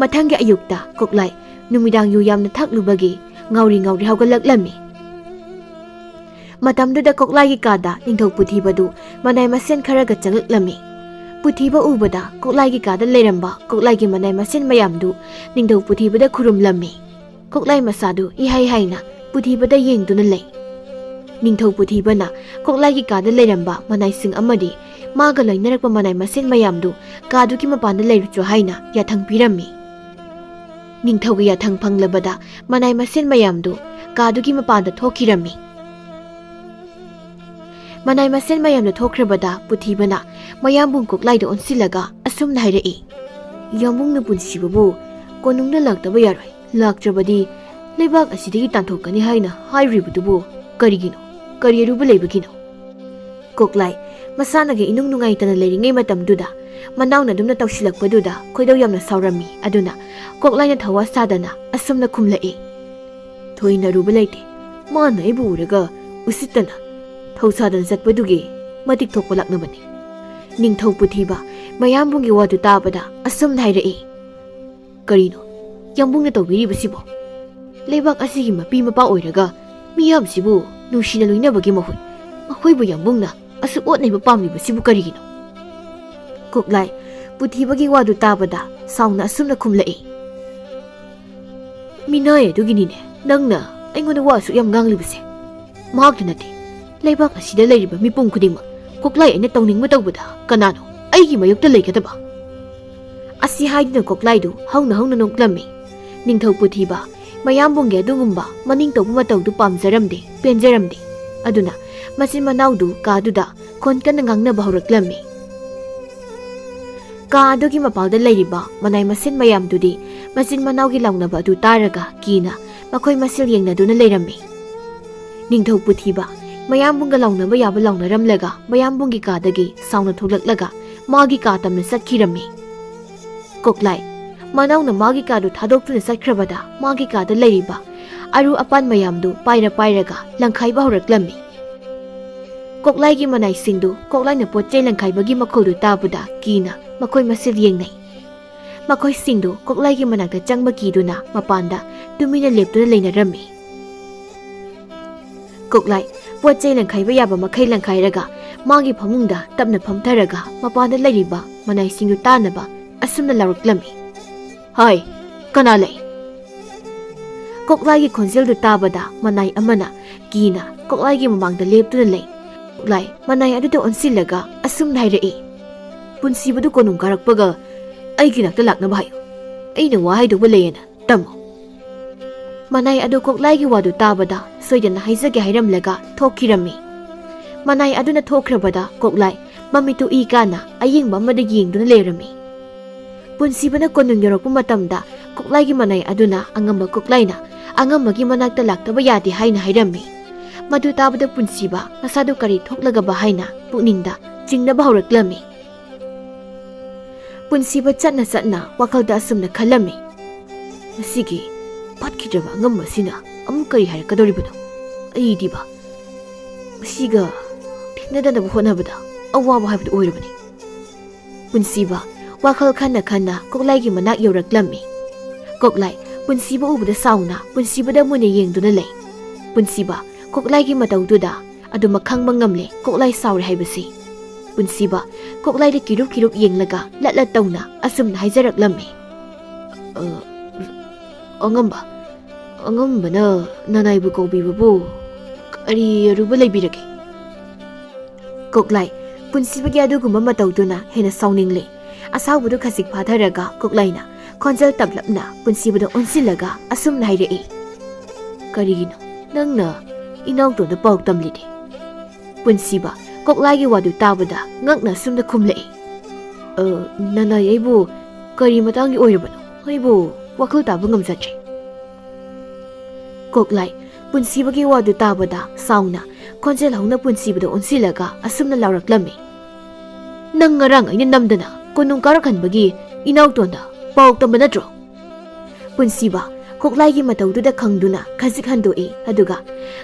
ꯃꯊꯪꯒꯤ ꯑꯌꯨꯛꯇ ꯀꯣꯛꯂꯥꯏ ꯅꯨꯃꯤꯗꯥꯡ ꯌꯨ ꯌꯥꯝꯅ ꯊꯛꯂꯨꯕꯒꯤ ꯉꯥꯎꯔꯤ ꯍꯧꯒꯠꯂꯛꯂꯝꯃꯤ ꯃꯇꯝꯗꯨꯗ ꯀꯣꯛꯂꯥꯏꯒꯤ ꯀꯥꯗ ꯅꯤꯡꯊꯧ ꯄꯨꯊꯤꯕꯗꯨ ꯃꯅꯥꯏ ꯃꯁꯦꯟ ꯈꯔꯒ ꯆꯪꯂꯛꯂꯝꯃꯤ ꯄꯨꯊꯤꯕ ꯎꯕꯗ ꯀꯣꯛꯂꯥꯏꯒꯤ ꯀꯥꯗ ꯂꯩꯔꯝꯕ ꯀꯣꯛꯂꯥꯏꯒꯤ ꯃꯅꯥꯏ ꯃꯁꯤꯟ ꯃꯌꯥꯝꯗꯨ ꯅꯤꯡꯊꯧ ꯄꯨꯊꯤꯕꯗ ꯈꯨꯔꯨꯝꯂꯝꯃꯤ꯫ ꯀꯣꯛꯂꯥꯏ ꯃꯁꯥꯗꯨ ꯏꯍꯥꯏ ꯍꯥꯏꯅ ꯄꯨꯊꯤꯕꯗ ꯌꯦꯡꯗꯨꯅ ꯂꯩ꯫ ꯅꯤꯡꯊꯧ ꯄꯨꯊꯤꯕꯅ ꯀꯣꯛꯂꯥꯏꯒꯤ ꯀꯥꯗ ꯂꯩꯔꯝꯕ ꯃꯅꯥꯏꯁꯤꯡ ꯑꯃꯗꯤ ꯃꯥꯒ ꯂꯣꯏꯅꯔꯛꯄ ꯃꯅꯥꯏ ꯃꯁꯤꯟ ꯃꯌꯥꯝꯗꯨ ꯀꯥꯗꯨꯒꯤ ꯃꯄꯥꯟꯗ ꯂꯩꯔꯨꯆꯣ ꯍꯥꯏꯅ ꯌꯥꯊꯪ ꯄꯤꯔꯝꯃꯤ꯫ ꯅꯤꯡꯊꯧꯒꯤ ꯌꯥꯊꯪ ꯐꯪꯂꯕꯗ ꯃꯅꯥꯏ ꯃꯁꯤꯟ ꯃꯌꯥꯝꯗꯨ ꯀꯥꯗꯨꯒꯤ ꯃꯄꯥꯟꯗ ꯊꯣꯛꯈꯤꯔꯝꯃꯤ꯫ ꯃꯅꯥꯏ ꯃꯁꯤꯟ ꯃꯌꯥꯝꯅ ꯊꯣꯛꯈ꯭ꯔꯕꯗ ꯄꯨꯊꯤꯕꯅ ꯃꯌꯥꯝꯕꯨꯡ ꯀꯣꯛꯂꯥꯏꯗ ꯑꯣꯟꯁꯤꯜꯂꯒ ꯑꯁꯨꯝꯅ ꯍꯥꯏꯔꯛꯏ꯫ ꯌꯥꯝꯕꯨꯡꯅ ꯄꯨꯟꯁꯤꯕꯕꯨ ꯀꯣꯅꯨꯡꯗ ꯂꯥꯛꯇꯕ ꯌꯥꯔꯣꯏ, ꯂꯥꯛꯇ꯭ꯔꯕꯗꯤ ꯂꯩꯕꯥꯛ ꯑꯁꯤꯗꯒꯤ ꯇꯥꯟꯊꯣꯛꯀꯅꯤ ꯍꯥꯏꯅ ꯍꯥꯏꯔꯤꯕꯗꯨꯕꯨ ꯀꯔꯤꯒꯤꯅꯣ? ꯀꯔꯤ ꯑꯔꯨꯕ ꯂꯩꯕꯒꯤꯅꯣ? ꯀꯣꯛꯂꯥꯏ ꯃꯁꯥꯅꯒ ꯏꯅꯨꯡ ꯅꯨꯡꯉꯥꯏꯇꯅ ꯂꯩꯔꯤꯉꯩ ꯃꯇꯝꯗꯨꯗ ꯃꯅꯥꯎꯅ ꯑꯗꯨꯝꯅ ꯇꯧꯁꯤꯜꯂꯛꯄꯗꯨꯗ ꯈꯣꯏꯗꯧ ꯌꯥꯝꯅ ꯁꯥꯎꯔꯝꯃꯤ꯫ ꯑꯗꯨꯅ ꯀꯣꯛꯂꯥꯏꯅ ꯊꯋꯥ ꯁꯥꯗꯅ ꯑꯁꯨꯝꯅ ꯈꯨꯝꯂꯛꯏ꯫ ꯊꯣꯏꯅ ꯑꯔꯨꯕ ꯂꯩꯇꯦ, ꯃꯥꯅ ꯑꯩꯕꯨ ꯎꯔꯒ ꯎꯁꯤꯠꯇꯅ ꯊꯧꯁꯥꯗꯅ ꯆꯠꯄꯗꯨꯒꯤ ꯃꯇꯤꯛ ꯊꯣꯛꯄ ꯂꯥꯛꯅꯕꯅꯤ꯫ ꯅꯤꯡꯊꯧ ꯄꯨꯊꯤꯕ ꯃꯌꯥꯝꯕꯨꯡꯒꯤ ꯋꯥꯗꯨ ꯇꯥꯕꯗ ꯑꯁꯨꯝꯅ ꯍꯥꯏꯔꯛꯏ꯫ ꯀꯔꯤꯅꯣ ꯌꯥꯝꯕꯨꯡꯅ ꯇꯧꯕꯤꯔꯤꯕꯁꯤꯕꯣ? ꯂꯩꯕꯥꯛ ꯑꯁꯤꯒꯤ ꯃꯄꯤ ꯃꯄꯥ ꯑꯣꯏꯔꯒ ꯃꯤꯌꯥꯝꯁꯤꯕꯨ ꯅꯨꯡꯁꯤꯅ ꯂꯣꯏꯅꯕꯒꯤ ꯃꯍꯨꯠ ꯃꯈꯣꯏꯕꯨ ꯌꯥꯝꯕꯨꯡꯅ ꯑꯁꯨꯛ ꯑꯣꯠꯅꯩꯕ ꯄꯥꯝꯂꯤꯕꯁꯤꯕꯨ ꯀꯔꯤꯒꯤꯅꯣ? ꯀꯣꯛꯂꯥꯏ ꯄꯨꯊꯤꯕꯒꯤ ꯋꯥꯗꯨ ꯇꯥꯕꯗ ꯁꯥꯎꯅ ꯑꯁꯨꯝꯅ ꯈꯨꯝꯂꯛꯏ꯫ ꯃꯤꯅꯥꯏ ꯑꯗꯨꯒꯤꯅꯤꯅꯦ ꯅꯪꯅ ꯑꯩꯉꯣꯟꯗ ꯋꯥ ꯑꯁꯨꯛ ꯌꯥꯝ ꯉꯥꯡꯂꯤꯕꯁꯦ꯫ ꯃꯍꯥꯛꯇ ꯅꯠꯇꯦ, ꯂꯩꯕꯥꯛ ꯑꯁꯤꯗ ꯂꯩꯔꯤꯕ ꯃꯤꯄꯨꯝ ꯈꯨꯗꯤꯡꯃꯛ ꯀꯣꯛꯂꯥꯏ ꯑꯩꯅ ꯇꯧꯅꯤꯡꯕ ꯇꯧꯕꯗ ꯀꯅꯥꯅꯣ ꯑꯩꯒꯤ ꯃꯥꯌꯣꯛꯇ ꯂꯩꯒꯗꯕ? ꯑꯁꯤ ꯍꯥꯏꯗꯨꯅ ꯀꯣꯛꯂꯥꯏꯗꯨ ꯍꯧꯅ ꯍꯧꯅ ꯅꯣꯛꯂꯝꯃꯤ꯫ ꯅꯤꯡꯊꯧ ꯄꯨꯊꯤꯕ ꯃꯌꯥꯝꯕꯨꯡꯒꯤ ꯑꯗꯨꯒꯨꯝꯕ ꯃꯅꯤꯡ ꯇꯧꯕ ꯃꯇꯧꯗꯨ ꯄꯥꯝꯖꯔꯝꯗꯦ, ꯄꯦꯟꯖꯔꯝꯗꯦ꯫ ꯑꯗꯨꯅ ꯃꯆꯤꯟ ꯃꯅꯥꯎꯗꯨ ꯀꯥꯗꯨꯗ ꯈꯣꯟ ꯀꯟꯅ ꯉꯥꯡꯅꯕ ꯍꯧꯔꯛꯂꯝꯃꯤ꯫ ꯀꯥ ꯑꯗꯨꯒꯤ ꯃꯄꯥꯜꯗ ꯂꯩꯔꯤꯕ ꯃꯅꯥꯏ ꯃꯁꯤꯟ ꯃꯌꯥꯝꯗꯨꯗꯤ ꯃꯆꯤꯟ ꯃꯅꯥꯎꯒꯤ ꯂꯥꯎꯅꯕ ꯑꯗꯨ ꯇꯥꯔꯒ ꯀꯤꯅ ꯃꯈꯣꯏ ꯃꯁꯦꯜ ꯌꯦꯡꯅꯗꯨꯅ ꯂꯩꯔꯝꯃꯤ꯫ ꯅꯤꯡꯊꯧ ꯄꯨꯊꯤꯕ ꯃꯌꯥꯝꯕꯨꯡꯒ ꯂꯥꯎꯅꯕ ꯌꯥꯕ ꯂꯥꯎꯅꯔꯝꯂꯒ ꯃꯌꯥꯝꯕꯨꯡꯒꯤ ꯀꯥꯗꯒꯤ ꯁꯥꯎꯅ ꯊꯣꯛꯂꯛꯂꯒ ꯃꯥꯒꯤ ꯀꯥ ꯇꯝꯅ ꯆꯠꯈꯤꯔꯝꯃꯤ꯫ ꯀꯣꯛꯂꯥꯏ ꯃꯅꯥꯎꯅ ꯃꯥꯒꯤ ꯀꯥꯗꯨ ꯊꯥꯗꯣꯛꯇꯨꯅ ꯆꯠꯈ꯭ꯔꯕꯗ ꯃꯥꯒꯤ ꯀꯥꯗ ꯂꯩꯔꯤꯕ ꯑꯔꯨ ꯑꯄꯥꯟ ꯃꯌꯥꯝꯗꯨ ꯄꯥꯏꯔꯒ ꯂꯪꯈꯥꯏꯕ ꯍꯧꯔꯛꯂꯝꯃꯤ꯫ ꯀꯣꯛꯂꯥꯏꯒꯤ ꯃꯅꯥꯏꯁꯤꯡꯗꯨ ꯀꯣꯛꯂꯥꯏꯅ ꯄꯣꯠꯆꯩ ꯂꯪꯈꯥꯏꯕꯒꯤ ꯃꯈꯣꯜꯗꯨ ꯇꯥꯕꯗ ꯀꯤꯅ ꯃꯈꯣꯏ ꯃꯁꯦꯜ ꯌꯦꯡꯅꯩ꯫ ꯃꯈꯣꯏꯁꯤꯡꯗꯨ ꯀꯣꯛꯂꯥꯏꯒꯤ ꯃꯅꯥꯛꯇ ꯆꯪꯕ ꯀꯤꯗꯨꯅ ꯃꯄꯥꯟꯗ ꯇꯨꯃꯤꯟꯅ ꯂꯦꯞꯇꯨꯅ ꯂꯩꯅꯔꯝꯃꯤ꯫ ꯀꯣꯛꯂꯥꯏ ꯄꯣꯠꯆꯩ ꯂꯪꯈꯥꯏꯕ ꯌꯥꯕ ꯃꯈꯩ ꯂꯪꯈꯥꯏꯔꯒ ꯃꯥꯒꯤ ꯐꯃꯨꯡꯗ ꯇꯞꯅ ꯐꯝꯊꯔꯒ ꯃꯄꯥꯟꯗ ꯂꯩꯔꯤꯕ ꯃꯅꯥꯏꯁꯤꯡꯗꯨ ꯇꯥꯅꯕ ꯑꯁꯨꯝꯅ ꯂꯥꯎꯔꯛꯂꯝꯃꯤ꯫ ꯍꯥꯏ, ꯀꯅꯥ ꯂꯩ? ꯀꯣꯛꯂꯥꯏꯒꯤ ꯈꯣꯟꯖꯦꯜꯗꯨ ꯇꯥꯕꯗ ꯃꯅꯥꯏ ꯑꯃꯅ ꯀꯤꯅ ꯀꯣꯛꯂꯥꯏꯒꯤ ꯃꯃꯥꯡꯗ ꯂꯦꯞꯇꯨꯅ ꯂꯩ꯫ ꯀꯣꯛꯂꯥꯏ ꯃꯅꯥꯏ ꯑꯗꯨꯗ ꯑꯣꯟꯁꯤꯜꯂꯒ ꯑꯁꯨꯝꯅ ꯍꯥꯏꯔꯛꯏ꯫ ꯄꯨꯟꯁꯤꯕꯗꯨ ꯀꯣꯅꯨꯡ ꯀꯥꯔꯛꯄꯒ ꯑꯩꯒꯤ ꯅꯥꯛꯇ ꯂꯥꯛꯅꯕ ꯍꯥꯏꯌꯨ, ꯑꯩꯅ ꯋꯥ ꯍꯥꯏꯗꯧꯕ ꯂꯩꯌꯦꯅ ꯇꯝꯃꯨ꯫ ꯃꯅꯥꯏ ꯑꯗꯨ ꯀꯣꯛꯂꯥꯏꯒꯤ ꯋꯥꯗꯨ ꯇꯥꯕꯗ ꯁꯣꯏꯗꯅ ꯍꯥꯏꯖꯒꯦ ꯍꯥꯏꯔꯝꯂꯒ ꯊꯣꯛꯈꯤꯔꯝꯃꯤ꯫ ꯃꯅꯥꯏ ꯑꯗꯨꯅ ꯊꯣꯛꯈ꯭ꯔꯕꯗ ꯀꯣꯛꯂꯥꯏ ꯃꯃꯤꯠꯇꯨ ꯏ ꯀꯥꯅ ꯑꯌꯦꯡꯕ ꯑꯃꯗ ꯌꯦꯡꯗꯨꯅ ꯂꯩꯔꯝꯃꯤ꯫ ꯄꯨꯟꯁꯤꯕꯅ ꯀꯣꯅꯨꯡ ꯌꯧꯔꯛꯄ ꯃꯇꯝꯗ ꯀꯣꯛꯂꯥꯏꯒꯤ ꯃꯅꯥꯏ ꯑꯗꯨꯅ ꯑꯉꯝꯕ ꯀꯣꯛꯂꯥꯏꯅ ꯑꯉꯝꯕꯒꯤ ꯃꯅꯥꯛꯇ ꯂꯥꯛꯇꯕ ꯌꯥꯗꯦ ꯍꯥꯏꯅ ꯍꯥꯏꯔꯝꯃꯤ꯫ ꯃꯗꯨ ꯇꯥꯕꯗ ꯄꯨꯟꯁꯤꯕ ꯃꯁꯥꯗꯨ ꯀꯔꯤ ꯊꯣꯛꯂꯒꯕ ꯍꯥꯏꯅ ꯄꯨꯛꯅꯤꯡꯗ ꯆꯤꯡꯅꯕ ꯍꯧꯔꯛꯂꯝꯃꯤ꯫ ꯄꯨꯟꯁꯤꯕ ꯆꯠꯅ ꯆꯠꯅ ꯋꯥꯈꯜꯗ ꯑꯁꯨꯝꯅ ꯈꯜꯂꯝꯃꯤ꯫ ꯃꯁꯤꯒꯤ ꯐꯠꯈꯤꯗ꯭ꯔꯕ ꯑꯉꯝꯕꯁꯤꯅ ꯑꯃꯨꯛ ꯀꯔꯤ ꯍꯥꯏꯔꯛꯀꯗꯧꯔꯤꯕꯅꯣ? ꯑꯩꯗꯤꯕ ꯃꯁꯤꯒ ꯊꯦꯡꯅꯗꯅꯕ ꯍꯣꯠꯅꯕꯗ ꯑꯋꯥꯕ ꯍꯥꯏꯕꯗꯨ ꯑꯣꯏꯔꯕꯅꯤ꯫ ꯄꯨꯟꯁꯤꯕ ꯋꯥꯈꯜ ꯈꯟꯅ ꯈꯟꯅ ꯀꯣꯛꯂꯥꯏꯒꯤ ꯃꯅꯥꯛ ꯌꯧꯔꯛꯂꯝꯃꯤ꯫ ꯀꯣꯛꯂꯥꯏ ꯄꯨꯟꯁꯤꯕ ꯎꯕꯗ ꯁꯥꯎꯅ ꯄꯨꯟꯁꯤꯕꯗ ꯃꯨꯟꯅ ꯌꯦꯡꯗꯨꯅ ꯂꯩ꯫ ꯄꯨꯟꯁꯤꯕ ꯀꯣꯛꯂꯥꯏꯒꯤ ꯃꯇꯧꯗꯨꯗ ꯑꯗꯨꯃꯛ ꯈꯪꯕ ꯉꯝꯂꯦ ꯀꯣꯛꯂꯥꯏ ꯁꯥꯎꯔꯦ ꯍꯥꯏꯕꯁꯤ꯫ ꯄꯨꯟꯁꯤꯕ ꯀꯣꯛꯂꯥꯏꯗ ꯀꯤꯔꯨꯞ ꯀꯤꯔꯨꯞ ꯌꯦꯡꯂꯒ ꯂꯠꯂꯠ ꯇꯧꯅ ꯑꯁꯨꯝꯅ ꯍꯥꯏꯖꯔꯛꯂꯝꯃꯤ꯫ ꯑꯉꯝꯕꯅ ꯅꯅꯥꯏꯕꯨ ꯀꯧꯕꯤꯕꯕꯨ ꯀꯔꯤ ꯑꯔꯨꯕ ꯂꯩꯕꯤꯔꯒꯦ? ꯀꯣꯛꯂꯥꯏ ꯄꯨꯟꯁꯤꯕꯒꯤ ꯑꯗꯨꯒꯨꯝꯕ ꯃꯇꯧꯗꯨꯅ ꯍꯦꯟꯅ ꯁꯥꯎꯅꯤꯡꯂꯦ꯫ ꯑꯁꯥꯎꯕꯗꯨ ꯈꯖꯤꯛ ꯐꯥꯊꯔꯒ ꯀꯣꯛꯂꯥꯏꯅ ꯈꯣꯟꯖꯦꯜ ꯇꯞꯂꯞꯅ ꯄꯨꯟꯁꯤꯕꯗ ꯑꯣꯟꯁꯤꯜꯂꯒ ꯑꯁꯨꯝꯅ ꯍꯥꯏꯔꯛꯏ꯫ ꯀꯔꯤꯒꯤꯅꯣ ꯅꯪꯅ ꯏꯅꯥꯎꯇꯣꯟꯗ ꯄꯥꯎ ꯇꯝꯂꯤꯗꯤ? ꯄꯨꯟꯁꯤꯕ ꯀꯣꯛꯂꯥꯏꯒꯤ ꯋꯥꯗꯨ ꯇꯥꯕꯗ ꯉꯛꯅ ꯑꯁꯨꯝꯅ ꯈꯨꯝꯂꯛꯏ꯫ ꯅꯅꯥꯏ ꯑꯩꯕꯨ ꯀꯔꯤ ꯃꯇꯥꯡꯒꯤ ꯑꯣꯏꯔꯕꯅꯣ? ꯑꯩꯕꯨ ꯋꯥꯈꯜ ꯇꯥꯕ ꯉꯝꯖꯗ꯭ꯔꯦ꯫ ꯀꯣꯛꯂꯥꯏ ꯄꯨꯟꯁꯤꯕꯒꯤ ꯋꯥꯗꯨ ꯇꯥꯕꯗ ꯁꯥꯎꯅ ꯈꯣꯟꯖꯦꯜ ꯍꯧꯅ ꯄꯨꯟꯁꯤꯕꯗ ꯑꯣꯟꯁꯤꯜꯂꯒ ꯑꯁꯨꯝꯅ ꯂꯥꯎꯔꯛꯂꯝꯃꯤ꯫ ꯅꯪ ꯉꯔꯥꯡ ꯑꯩꯅ ꯅꯝꯗꯅ ꯀꯣꯅꯨꯡ ꯀꯥꯔꯛꯍꯟꯕꯒꯤ ꯏꯅꯥꯎꯇꯣꯟꯗ ꯄꯥꯎ ꯇꯝꯕ ꯅꯠꯇ꯭ꯔꯣ? ꯄꯨꯟꯁꯤꯕ ꯀꯣꯛꯂꯥꯏꯒꯤ ꯃꯇꯧꯗꯨꯗ ꯈꯪꯗꯨꯅ ꯈꯖꯤꯛ ꯍꯟꯗꯣꯛꯏ꯫ ꯑꯗꯨꯒ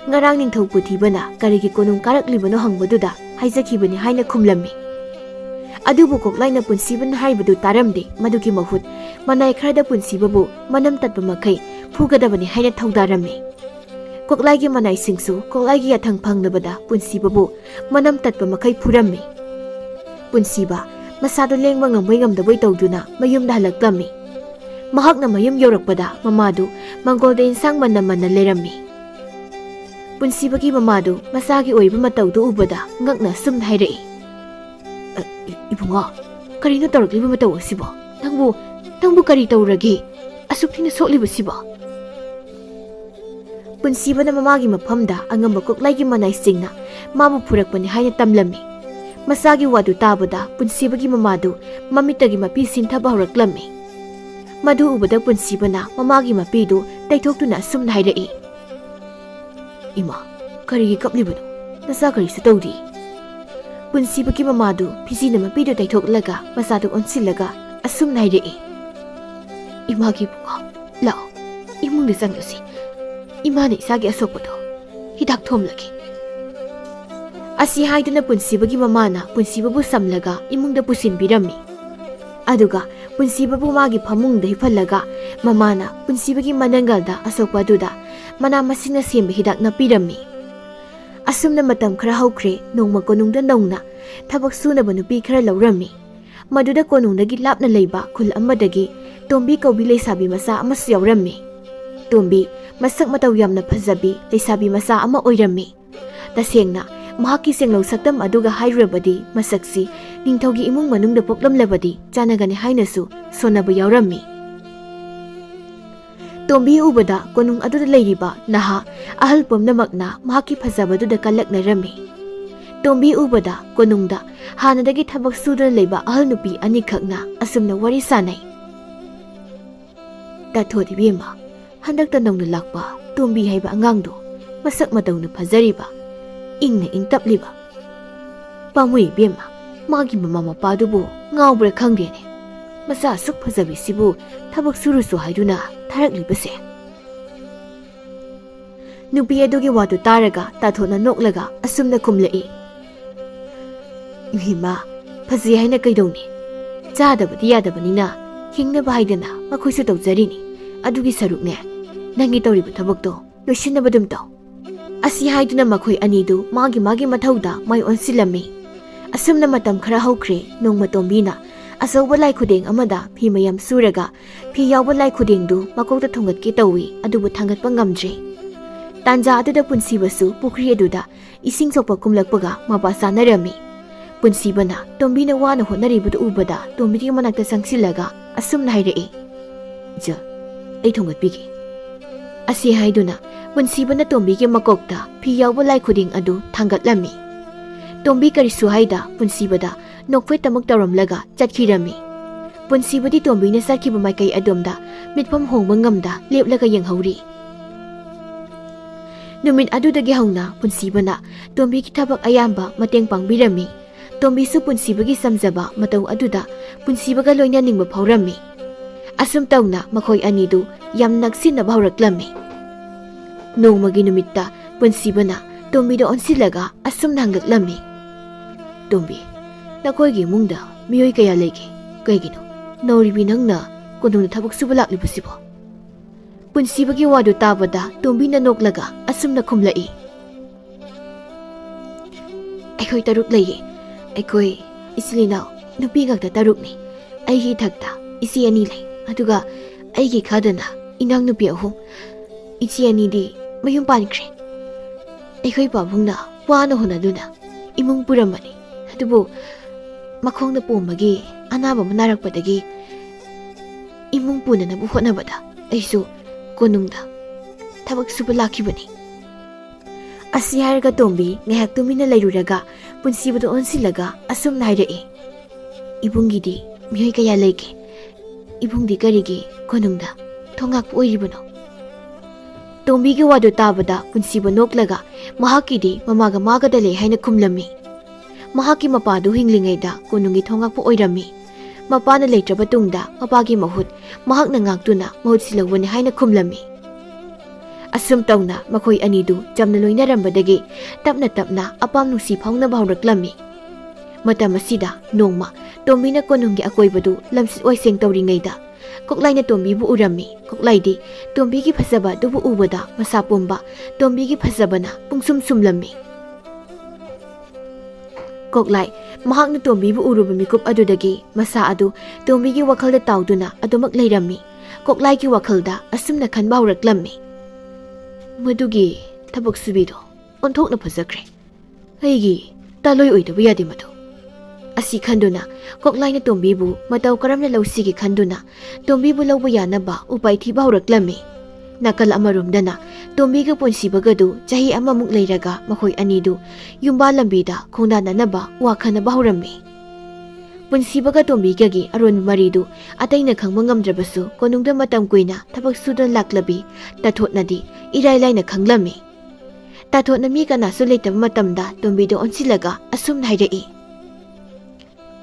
ꯉꯔꯥꯡ ꯅꯤꯡꯊꯧ ꯄꯨꯊꯤꯕꯅ ꯀꯔꯤꯒꯤ ꯀꯣꯅꯨꯡ ꯀꯥꯔꯛꯂꯤꯕꯅꯣ ꯍꯪꯕꯗꯨꯗ ꯍꯥꯏꯖꯈꯤꯕꯅꯤ ꯍꯥꯏꯅ ꯈꯨꯝꯂꯝꯃꯤ꯫ ꯑꯗꯨꯕꯨ ꯀꯣꯛꯂꯥꯏꯅ ꯄꯨꯟꯁꯤꯕꯅ ꯍꯥꯏꯕꯗꯨ ꯇꯥꯔꯝꯗꯦ꯫ ꯃꯗꯨꯒꯤ ꯃꯍꯨꯠ ꯃꯅꯥꯏ ꯈꯔꯗ ꯄꯨꯟꯁꯤꯕꯕꯨ ꯃꯅꯝ ꯇꯠꯄ ꯃꯈꯩ ꯐꯨꯒꯗꯕꯅꯤ ꯍꯥꯏꯅ ꯊꯧꯗꯥꯔꯝꯃꯤ꯫ ꯀꯣꯛꯂꯥꯏꯒꯤ ꯃꯅꯥꯏꯁꯤꯡꯁꯨ ꯀꯣꯛꯂꯥꯏꯒꯤ ꯌꯥꯊꯪ ꯐꯪꯂꯕꯗ ꯄꯨꯟꯁꯤꯕꯕꯨ ꯃꯅꯝ ꯇꯠꯄ ꯃꯈꯩ ꯐꯨꯔꯝꯃꯤ꯫ ꯄꯨꯟꯁꯤꯕ ꯃꯁꯥꯗꯣ ꯂꯦꯡꯕ ꯉꯝꯕꯣꯏ ꯉꯝꯗꯕꯣꯏ ꯇꯧꯗꯨꯅ ꯃꯌꯨꯝꯗ ꯍꯜꯂꯛꯂꯝꯃꯤ꯫ ꯃꯍꯥꯛꯅ ꯃꯌꯨꯝ ꯌꯧꯔꯛꯄꯗ ꯃꯃꯥꯗꯨ ꯃꯪꯒꯣꯜꯗ ꯏꯟꯁꯥꯡ ꯃꯟꯅ ꯂꯩꯔꯝꯃꯤ꯫ ꯄꯨꯟꯁꯤꯕꯒꯤ ꯃꯃꯥꯗꯨ ꯃꯆꯥꯒꯤ ꯑꯣꯏꯕ ꯃꯇꯧꯗꯨ ꯎꯕꯗ ꯉꯛꯅ ꯁꯨꯝꯅ ꯍꯥꯏꯔꯛꯏ, "ꯏꯕꯨꯡꯉꯣ, ꯀꯔꯤꯅꯣ ꯇꯧꯔꯛꯂꯤꯕ ꯃꯇꯧ ꯑꯁꯤꯕꯣ? ꯅꯪꯕꯨ ꯀꯔꯤ ꯇꯧꯔꯒꯦ? ꯑꯁꯨꯛ ꯊꯤꯅ ꯁꯣꯛꯂꯤꯕꯁꯤꯕꯣ?" ꯄꯨꯟꯁꯤꯕꯅ ꯃꯃꯥꯒꯤ ꯃꯐꯝꯗ ꯑꯉꯝꯕ ꯀꯣꯛꯂꯥꯏꯒꯤ ꯃꯅꯥꯏꯁꯤꯡꯅ ꯃꯥꯕꯨ ꯐꯨꯔꯛꯄꯅꯤ ꯍꯥꯏꯅ ꯇꯝꯂꯝꯃꯤ꯫ ꯃꯆꯥꯒꯤ ꯋꯥꯗꯨ ꯇꯥꯕꯗ ꯄꯨꯟꯁꯤꯕꯒꯤ ꯃꯃꯥꯗꯨ ꯃꯃꯤꯠꯇꯒꯤ ꯃꯄꯤ ꯁꯤꯟꯊꯕ ꯍꯧꯔꯛꯂꯝꯃꯤ꯫ ꯃꯗꯨ ꯎꯕꯗ ꯄꯨꯟꯁꯤꯕꯅ ꯃꯃꯥꯒꯤ ꯃꯄꯤꯗꯨ ꯇꯩꯊꯣꯛꯇꯨꯅ ꯑꯁꯨꯝꯅ ꯍꯥꯏꯔꯛꯏ, "ꯏꯃꯥ, ꯀꯔꯤꯒꯤ ꯀꯞꯂꯤꯕꯅꯣ? ꯅꯆꯥ ꯀꯔꯤꯁꯨ ꯇꯧꯗꯦ." ꯄꯨꯟꯁꯤꯕꯒꯤ ꯃꯃꯥꯗꯨ ꯐꯤꯖꯤꯅ ꯃꯄꯤꯗꯨ ꯇꯩꯊꯣꯛꯂꯒ ꯃꯆꯥꯗꯨ ꯑꯣꯟꯁꯤꯜꯂꯒ ꯑꯁꯨꯝꯅ ꯍꯥꯏꯔꯛꯏ, "ꯏꯃꯥꯒꯤ ꯏꯕꯨꯡꯉꯣ, ꯂꯥꯛꯑꯣ, ꯏꯃꯨꯡꯗ ꯆꯪꯂꯨꯁꯤ. ꯏꯃꯥꯅ ꯏꯆꯥꯒꯤ ꯑꯁꯣꯛꯄꯗꯣ ꯍꯤꯗꯥꯛ ꯊꯣꯝꯂꯒꯦ." ꯑꯁꯤ ꯍꯥꯏꯗꯨꯅ ꯄꯨꯟꯁꯤꯕꯒꯤ ꯃꯃꯥꯅ ꯄꯨꯟꯁꯤꯕꯕꯨ ꯁꯝꯂꯒ ꯏꯃꯨꯡꯗ ꯄꯨꯁꯤꯟꯕꯤꯔꯝꯃꯤ꯫ ꯑꯗꯨꯒ ꯄꯨꯟꯁꯤꯕꯕꯨ ꯃꯥꯒꯤ ꯐꯃꯨꯡꯗ ꯍꯤꯞꯍꯜꯂꯒ ꯃꯃꯥꯅ ꯄꯨꯟꯁꯤꯕꯒꯤ ꯃꯅꯪꯒꯜꯗ ꯑꯁꯣꯛꯄ ꯑꯗꯨꯗ ꯃꯅꯥ ꯃꯁꯤꯡꯅ ꯁꯦꯝꯕ ꯍꯤꯗꯥꯛ ꯅꯞꯄꯤꯔꯝꯃꯤ꯫ ꯑꯁꯨꯝꯅ ꯃꯇꯝ ꯈꯔ ꯍꯧꯈ꯭ꯔꯦ꯫ ꯅꯣꯡꯃ ꯀꯣꯅꯨꯡꯗ ꯅꯧꯅ ꯊꯕꯛ ꯁꯨꯅꯕ ꯅꯨꯄꯤ ꯈꯔ ꯂꯧꯔꯝꯃꯤ꯫ ꯃꯗꯨꯗ ꯀꯣꯅꯨꯡꯗꯒꯤ ꯂꯥꯞꯅ ꯂꯩꯕ ꯈꯨꯜ ꯑꯃꯗꯒꯤ ꯇꯣꯝꯕꯤ ꯀꯧꯕꯤ ꯂꯩꯁꯥꯕꯤ ꯃꯆꯥ ꯑꯃꯁꯨ ꯌꯥꯎꯔꯝꯃꯤ꯫ ꯇꯣꯝꯕꯤ ꯃꯁꯛ ꯃꯇꯧ ꯌꯥꯝꯅ ꯐꯖꯕꯤ ꯂꯩꯁꯥꯕꯤ ꯃꯆꯥ ꯑꯃ ꯑꯣꯏꯔꯝꯃꯤ꯫ ꯇꯁꯦꯡꯅ ꯃꯍꯥꯛꯀꯤ ꯁꯦꯡꯂꯧ ꯁꯛꯇꯝ ꯑꯗꯨꯒ ꯍꯥꯏꯔꯨꯔꯕꯗꯤ ꯃꯁꯛꯁꯤ ꯅꯤꯡꯊꯧꯒꯤ ꯏꯃꯨꯡ ꯃꯅꯨꯡꯗ ꯄꯣꯛꯂꯝꯂꯕꯗꯤ ꯆꯥꯟꯅꯒꯅꯤ ꯍꯥꯏꯅꯁꯨ ꯁꯣꯟꯅꯕ ꯌꯥꯎꯔꯝꯃꯤ꯫ ꯇꯣꯝꯕꯤ ꯎꯕꯗ ꯀꯣꯅꯨꯡ ꯑꯗꯨꯗ ꯂꯩꯔꯤꯕ ꯅꯍꯥ ꯑꯍꯜ ꯄꯨꯝꯅꯃꯛꯅ ꯃꯍꯥꯛꯀꯤ ꯐꯖꯕꯗꯨꯗ ꯀꯜꯂꯛꯅꯔꯝꯃꯤ꯫ ꯇꯣꯝꯕꯤ ꯎꯕꯗ ꯀꯣꯅꯨꯡꯗ ꯍꯥꯟꯅꯗꯒꯤ ꯊꯕꯛ ꯁꯨꯗꯨꯅ ꯂꯩꯕ ꯑꯍꯜ ꯅꯨꯄꯤ ꯑꯅꯤꯈꯛꯅ ꯑꯁꯨꯝꯅ ꯋꯥꯔꯤ ꯁꯥꯅꯩ, "ꯇꯥꯊꯣꯠ ꯏꯕꯦꯝꯃ, ꯍꯟꯗꯛꯇ ꯅꯧꯅ ꯂꯥꯛꯄ ꯇꯣꯝꯕꯤ ꯍꯥꯏꯕ ꯑꯉꯥꯡꯗꯣ ꯃꯁꯛ ꯃꯇꯧꯅ ꯐꯖꯔꯤꯕ, ꯏꯪꯅ ꯏꯪ ꯇꯞꯂꯤꯕ. ꯄꯥꯝꯃꯨꯏ ꯏꯕꯦꯝꯃ, ꯃꯥꯒꯤ ꯃꯃꯥ ꯃꯄꯥꯗꯨꯕꯨ ꯉꯥꯎꯕ꯭ꯔꯥ ꯈꯪꯗꯦꯅꯦ. ꯃꯆꯥ ꯑꯁꯨꯛ ꯐꯖꯕꯤꯁꯤꯕꯨ ꯊꯕꯛ ꯁꯨꯔꯨꯁꯨ ꯍꯥꯏꯗꯨꯅ ꯊꯥꯔꯛꯂꯤꯕꯁꯦ." ꯅꯨꯄꯤ ꯑꯗꯨꯒꯤ ꯋꯥꯗꯨ ꯇꯥꯔꯒ ꯇꯥꯊꯣꯠꯅ ꯅꯣꯛꯂꯒ ꯑꯁꯨꯝꯅ ꯈꯨꯝꯂꯛꯏ, "ꯏꯕꯦꯝꯃ, ꯐꯖꯩ ꯍꯥꯏꯅ ꯀꯩꯗꯧꯅꯤ? ꯆꯥꯗꯕꯗꯤ ꯌꯥꯗꯕꯅꯤꯅ ꯍꯤꯡꯅꯕ ꯍꯥꯏꯗꯅ ꯃꯈꯣꯏꯁꯨ ꯇꯧꯖꯔꯤꯅꯤ. ꯑꯗꯨꯒꯤ ꯁꯔꯨꯛꯅꯦ, ꯅꯪꯒꯤ ꯇꯧꯔꯤꯕ ꯊꯕꯛꯇꯣ ꯂꯣꯏꯁꯤꯟꯅꯕ ꯑꯗꯨꯝ ꯇꯧ." ꯑꯁꯤ ꯍꯥꯏꯗꯨꯅ ꯃꯈꯣꯏ ꯑꯅꯤꯗꯨ ꯃꯥꯒꯤ ꯃꯊꯧꯗ ꯃꯥꯏ ꯑꯣꯟꯁꯤꯜꯂꯝꯃꯤ꯫ ꯑꯁꯨꯝꯅ ꯃꯇꯝ ꯈꯔ ꯍꯧꯈ꯭ꯔꯦ꯫ ꯅꯣꯡꯃ ꯇꯣꯝꯕꯤꯅ ꯑꯆꯧꯕ ꯂꯥꯏ ꯈꯨꯗꯦꯡ ꯑꯃꯗ ꯐꯤ ꯃꯌꯥꯝ ꯁꯨꯔꯒ ꯐꯤ ꯌꯥꯎꯕ ꯂꯥꯏ ꯈꯨꯗꯦꯡꯗꯨ ꯃꯀꯣꯛꯇ ꯊꯣꯡꯒꯠꯀꯦ ꯇꯧꯏ, ꯑꯗꯨꯕꯨ ꯊꯥꯡꯒꯠꯄ ꯉꯝꯗ꯭ꯔꯦ꯫ ꯇꯥꯟꯖꯥ ꯑꯗꯨꯗ ꯄꯨꯟꯁꯤꯕꯁꯨ ꯄꯨꯈ꯭ꯔꯤ ꯑꯗꯨꯗ ꯏꯁꯤꯡ ꯁꯣꯛꯄ ꯀꯨꯝꯂꯛꯄꯒ ꯃꯄꯥ ꯆꯥꯅꯔꯝꯃꯤ꯫ ꯄꯨꯟꯁꯤꯕꯅ ꯇꯣꯝꯕꯤꯅ ꯋꯥꯅ ꯍꯣꯠꯅꯔꯤꯕꯗꯨ ꯎꯕꯗ ꯇꯣꯝꯕꯤꯒꯤ ꯃꯅꯥꯛꯇ ꯆꯪꯁꯤꯜꯂꯒ ꯑꯁꯨꯝꯅ ꯍꯥꯏꯔꯛꯏ, "ꯏꯆꯥ, ꯑꯩ ꯊꯣꯡꯒꯠꯄꯤꯒꯦ." ꯑꯁꯤ ꯍꯥꯏꯗꯨꯅ ꯄꯨꯟꯁꯤꯕꯅ ꯇꯣꯝꯕꯤꯒꯤ ꯃꯀꯣꯛꯇ ꯐꯤ ꯌꯥꯎꯕ ꯂꯥꯏ ꯈꯨꯗꯦꯡ ꯑꯗꯨ ꯊꯥꯡꯒꯠꯂꯝꯃꯤ꯫ ꯇꯣꯝꯕꯤ ꯀꯔꯤꯁꯨ ꯍꯥꯏꯗ ꯄꯨꯟꯁꯤꯕꯗ ꯅꯣꯛꯐꯦꯠꯇꯃꯛ ꯇꯧꯔꯝꯂꯒ ꯆꯠꯈꯤꯔꯝꯃꯤ꯫ ꯄꯨꯟꯁꯤꯕꯗꯤ ꯇꯣꯝꯕꯤꯅ ꯆꯠꯈꯤꯕ ꯃꯥꯏꯀꯩ ꯑꯗꯣꯝꯗ ꯃꯤꯠꯐꯝ ꯍꯣꯡꯕ ꯉꯝꯗ ꯂꯦꯞꯂꯒ ꯌꯦꯡꯍꯧꯔꯤ꯫ ꯅꯨꯃꯤꯠ ꯑꯗꯨꯗꯒꯤ ꯍꯧꯅ ꯄꯨꯟꯁꯤꯕꯅ ꯇꯣꯝꯕꯤꯒꯤ ꯊꯕꯛ ꯑꯌꯥꯝꯕ ꯃꯇꯦꯡ ꯄꯥꯡꯕꯤꯔꯝꯃꯤ꯫ ꯇꯣꯝꯕꯤꯁꯨ ꯄꯨꯟꯁꯤꯕꯒꯤ ꯆꯝꯖꯕ ꯃꯇꯧ ꯑꯗꯨꯗ ꯄꯨꯟꯁꯤꯕꯒ ꯂꯣꯏꯅꯅꯤꯡꯕ ꯐꯥꯎꯔꯝꯃꯤ꯫ ꯑꯁꯨꯝ ꯇꯧꯅ ꯃꯈꯣꯏ ꯑꯅꯤꯗꯨ ꯌꯥꯝ ꯅꯛꯁꯤꯟꯅꯕ ꯍꯧꯔꯛꯂꯝꯃꯤ꯫ ꯅꯣꯡꯃꯒꯤ ꯅꯨꯃꯤꯠꯇ ꯄꯨꯟꯁꯤꯕꯅ ꯇꯣꯝꯕꯤꯗ ꯑꯣꯟꯁꯤꯜꯂꯒ ꯑꯁꯨꯝꯅ ꯍꯪꯂꯛꯂꯝꯃꯤ, "ꯇꯣꯝꯕꯤ, ꯅꯈꯣꯏꯒꯤ ꯏꯃꯨꯡꯗ ꯃꯤꯑꯣꯏ ꯀꯌꯥ ꯂꯩꯒꯦ? ꯀꯩꯒꯤꯅꯣ ꯅꯧꯔꯤꯕꯤ ꯅꯪꯅ ꯀꯣꯅꯨꯡꯗ ꯊꯕꯛ ꯁꯨꯕ ꯂꯥꯛꯂꯤꯕꯁꯤꯕꯣ?" ꯄꯨꯟꯁꯤꯕꯒꯤ ꯋꯥꯗꯨ ꯇꯥꯕꯗ ꯇꯣꯝꯕꯤꯅ ꯅꯣꯛꯂꯒ ꯑꯁꯨꯝꯅ ꯈꯨꯝꯂꯛꯏ, "ꯑꯩꯈꯣꯏ 6 ꯂꯩꯌꯦ꯫ ꯑꯩꯈꯣꯏ ꯏꯆꯤꯜ ꯏꯅꯥꯎ ꯅꯨꯄꯤ ꯉꯥꯛꯇ 6ꯅꯤ꯫ ꯑꯩꯒꯤ ꯏꯊꯛꯇ ꯏꯆꯦ 2 ꯂꯩ, ꯑꯗꯨꯒ ꯑꯩꯒꯤ ꯈꯥꯗꯅ ꯏꯅꯥꯎꯅꯨꯄꯤ 3꯫ ꯏꯆꯦ 2ꯗꯤ ꯃꯌꯨꯝ ꯄꯥꯟꯈ꯭ꯔꯦ꯫ ꯑꯩꯈꯣꯏ ꯄꯥꯕꯨꯡꯅ ꯋꯥꯅ ꯍꯣꯠꯅꯗꯨꯅ ꯏꯃꯨꯡ ꯄꯨꯔꯝꯕꯅꯤ, ꯑꯗꯨꯕꯨ ꯃꯈꯣꯡꯗ ꯄꯣꯝꯕꯒꯤ ꯑꯅꯥꯕ ꯑꯃ ꯅꯥꯔꯛꯄꯗꯒꯤ ꯏꯃꯨꯡ ꯄꯨꯅꯅꯕ ꯍꯣꯠꯅꯕꯗ ꯑꯩꯁꯨ ꯀꯣꯅꯨꯡꯗ ꯊꯕꯛ ꯁꯨꯕ ꯂꯥꯛꯈꯤꯕꯅꯤ." ꯑꯁꯤ ꯍꯥꯏꯔꯒ ꯇꯣꯝꯕꯤ ꯉꯥꯏꯍꯥꯛ ꯇꯨꯃꯤꯟꯅ ꯂꯩꯔꯨꯔꯒ ꯄꯨꯟꯁꯤꯕꯗ ꯑꯣꯟꯁꯤꯜꯂꯒ ꯑꯁꯨꯝꯅ ꯍꯥꯏꯔꯛꯏ, "ꯏꯕꯨꯡꯒꯤꯗꯤ ꯃꯤꯑꯣꯏ ꯀꯌꯥ ꯂꯩꯒꯦ? ꯏꯕꯨꯡꯗꯤ ꯀꯔꯤꯒꯤ ꯀꯣꯅꯨꯡꯗ ꯊꯣꯡꯉꯥꯛꯄ ꯑꯣꯏꯔꯤꯕꯅꯣ?" ꯇꯣꯝꯕꯤꯒꯤ ꯋꯥꯗꯨ ꯇꯥꯕꯗ ꯄꯨꯟꯁꯤꯕ ꯅꯣꯛꯂꯒ ꯃꯍꯥꯛꯀꯤꯗꯤ ꯃꯃꯥꯒ ꯃꯥꯒꯗ ꯂꯩ ꯍꯥꯏꯅ ꯈꯨꯝꯂꯝꯃꯤ꯫ ꯃꯍꯥꯛꯀꯤ ꯃꯄꯥꯗꯨ ꯍꯤꯡꯂꯤꯉꯩꯗ ꯀꯣꯅꯨꯡꯒꯤ ꯊꯣꯡꯉꯥꯛꯄ ꯑꯣꯏꯔꯝꯃꯤ꯫ ꯃꯄꯥꯅ ꯂꯩꯇ꯭ꯔꯕ ꯇꯨꯡꯗ ꯃꯄꯥꯒꯤ ꯃꯍꯨꯠ ꯃꯍꯥꯛꯅ ꯉꯥꯛꯇꯨꯅ ꯃꯍꯨꯠ ꯁꯤꯜꯍꯧꯕꯅꯤ ꯍꯥꯏꯅ ꯈꯨꯝꯂꯝꯃꯤ꯫ ꯑꯁꯨꯝ ꯇꯧꯅ ꯃꯈꯣꯏ ꯑꯅꯤꯗꯨ ꯆꯝꯅ ꯂꯣꯏꯅꯔꯝꯕꯗꯒꯤ ꯇꯞꯅ ꯇꯞꯅ ꯑꯄꯥꯝ ꯅꯨꯡꯁꯤ ꯐꯥꯎꯅꯕ ꯍꯧꯔꯛꯂꯝꯃꯤ꯫ ꯃꯇꯝ ꯑꯁꯤꯗ ꯅꯣꯡꯃ ꯇꯣꯝꯕꯤꯅ ꯀꯣꯅꯨꯡꯒꯤ ꯑꯀꯣꯏꯕꯗꯨ ꯂꯝꯁꯤꯠ ꯋꯥꯏꯁꯦꯡ ꯇꯧꯔꯤꯉꯩꯗ ꯀꯣꯛꯂꯥꯏꯅ ꯇꯣꯝꯕꯤꯕꯨ ꯎꯔꯝꯃꯤ꯫ ꯀꯣꯛꯂꯥꯏꯗꯤ ꯇꯣꯝꯕꯤꯒꯤ ꯐꯖꯕ ꯑꯗꯨꯕꯨ ꯎꯕꯗ ꯃꯁꯥ ꯄꯨꯝꯕ ꯇꯣꯝꯕꯤꯒꯤ ꯐꯖꯕꯅ ꯄꯨꯡꯁꯨꯝ ꯁꯨꯝꯂꯝꯃꯤ꯫ Koklai mahakna Tombibu uruba mikup adudagi masa adu Tombigi wakhalda tauduna adumak leirammi Koklai ki wakhalda asumna khanba hauraklammi Madugi tabak subido onthokna phajakre Aigi taloi oidaba yade madu Asi khanduna Koklaina Tombibu matau karamna lausigi khanduna Tombibu lauba yanaba upai thiba hauraklammi Nakal amarumdana Tombiga punsibagadu chahi amamuk leiraga makhoi anidu yumba lambida khongdananaba wakhanaba haurammi Punsibaga Tombigagi aron maridu ataina khangba ngamdrabasu konungda matam kuina thabak suda laklabi tathotnadi irailai na khanglammi tathotna mi kana su leitaba matamda Tombido onsilaga asum haidai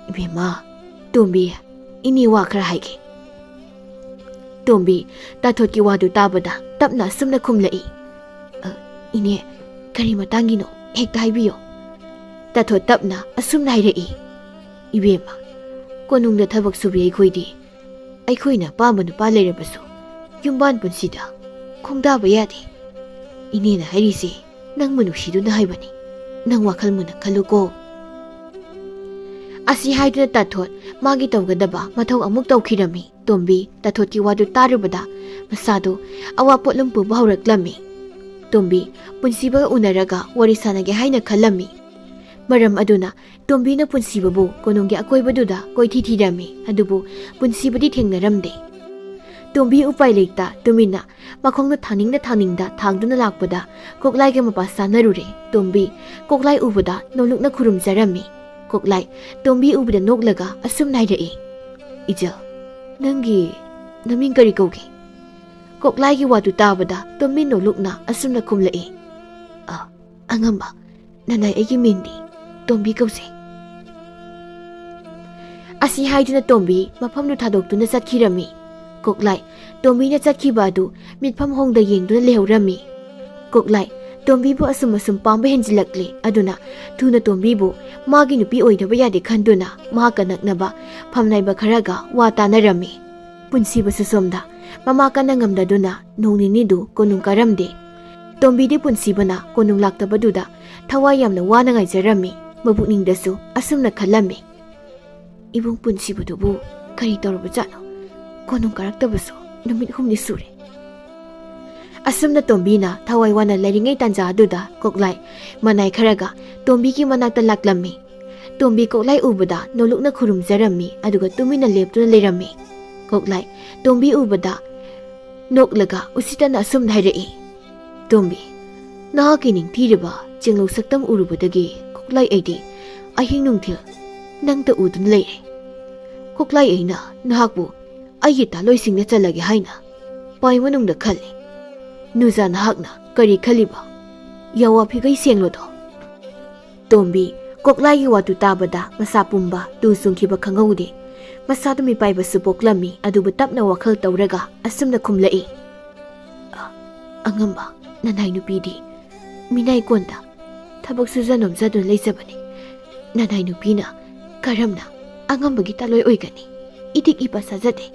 Ibema Tombi ini wa khara haige Tombi tathotki wadu tabada tapna sumna khumlai ine kari matangino hekta haibiyo tathot tapna asumna haidai Ibema konungda thabak subi aikhoina pamba nupa leirabasu yumban punsida khongdaba yade inena hairisi nang manusiduna haibani nang wakhal muna khaluko Asi haiduna tathot magi tawgadaba mathau amuk tawkhirami Tombi tathotki wadu tarubada masadu awa potlum puba hauraklammi Tombi punsiba unaraga wari sanage haina khallammi Maram aduna Tombina punsibabu kononggi akoibaduda koithithirami adubu punsibadi thengnaramde Tombi upai leita tumina makhongna thaningda thangduna lakpada Koklaiga mapa sanarure Tombi Koklai ubada nolukna khurumjarami Koklai Tombi ubada noklaga asum naidai Ija nangi naming kari kauge Koklaigi wadu tabada Tombi nolukna asumna khumlai Angamba nanai egi mindi Tombi kause Asi haiduna Tombi mafamnu thadokduna chatkirami Koklai Tombi na chatkhiba adu mitpham hongda yengduna lehaurami Koklai Tombi bu asum pamba henjilakle aduna thuna Tombi bu magi nupi oidaba yade khanduna ma kanaknaba phamnaiba kharaga wa tanarami punsiba susomda mama kana ngamdaduna nongninidu konung karamde Tombi de punsibana konung laktabaduda thawai yamna wana ngaijarami mabukningdasu asumna khallammi Ibung punsibadubu kari torba jano konung karaktabasu numit humni sure Asumna Tombina thawai wana lairingai tanja aduda Koklai manai kharaga Tombi ki manakta laklammi Tombi Koklai ubada nolukna khurumjarami aduga tumina leptuna leirami Koklai Tombi ubada noklaga usitana asumna hairai Tombi nahaki ningthiriba chinglo saktam urubadagi Koklai aidi ahing nungthil nangta udun leire Koklai aina nahakbu aigi taloi singna chalage haina pai manungda khali Nuza nahakna kari khaliba yawa phigai senglodo Tombi Koklai gi watu tabada masa pumba tu sungkhiba khangaude masa tumi paiba supoklammi adubu tapna wakhal tawraga asumna khumlai Angamba nanai nupidi minai konda thabak sujanom jadun leisabani nanai nupina karamna angambagi taloi oigani itik ipa sajade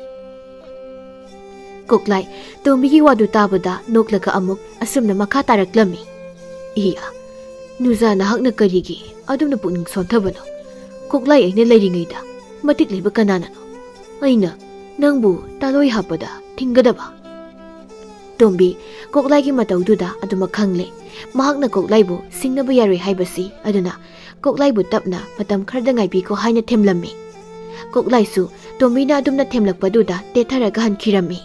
Koklai Tombigi wadu tabada noklaga amuk asumna makha taraklammi iya nuza nahakna karigi adumna pukning sonthabano Koklai aina leiringaida matik leiba kananano aina nangbu taloi hapada thinggadaba Tombi Koklai gi mataududa aduma khangle mahakna Koklai bu singnaba yaroi haibasi aduna Koklai bu tapna matam kharda ngaibi ko haina themlammi Koklai su Tombi na adumna themlakpaduda tetharaga hankhirami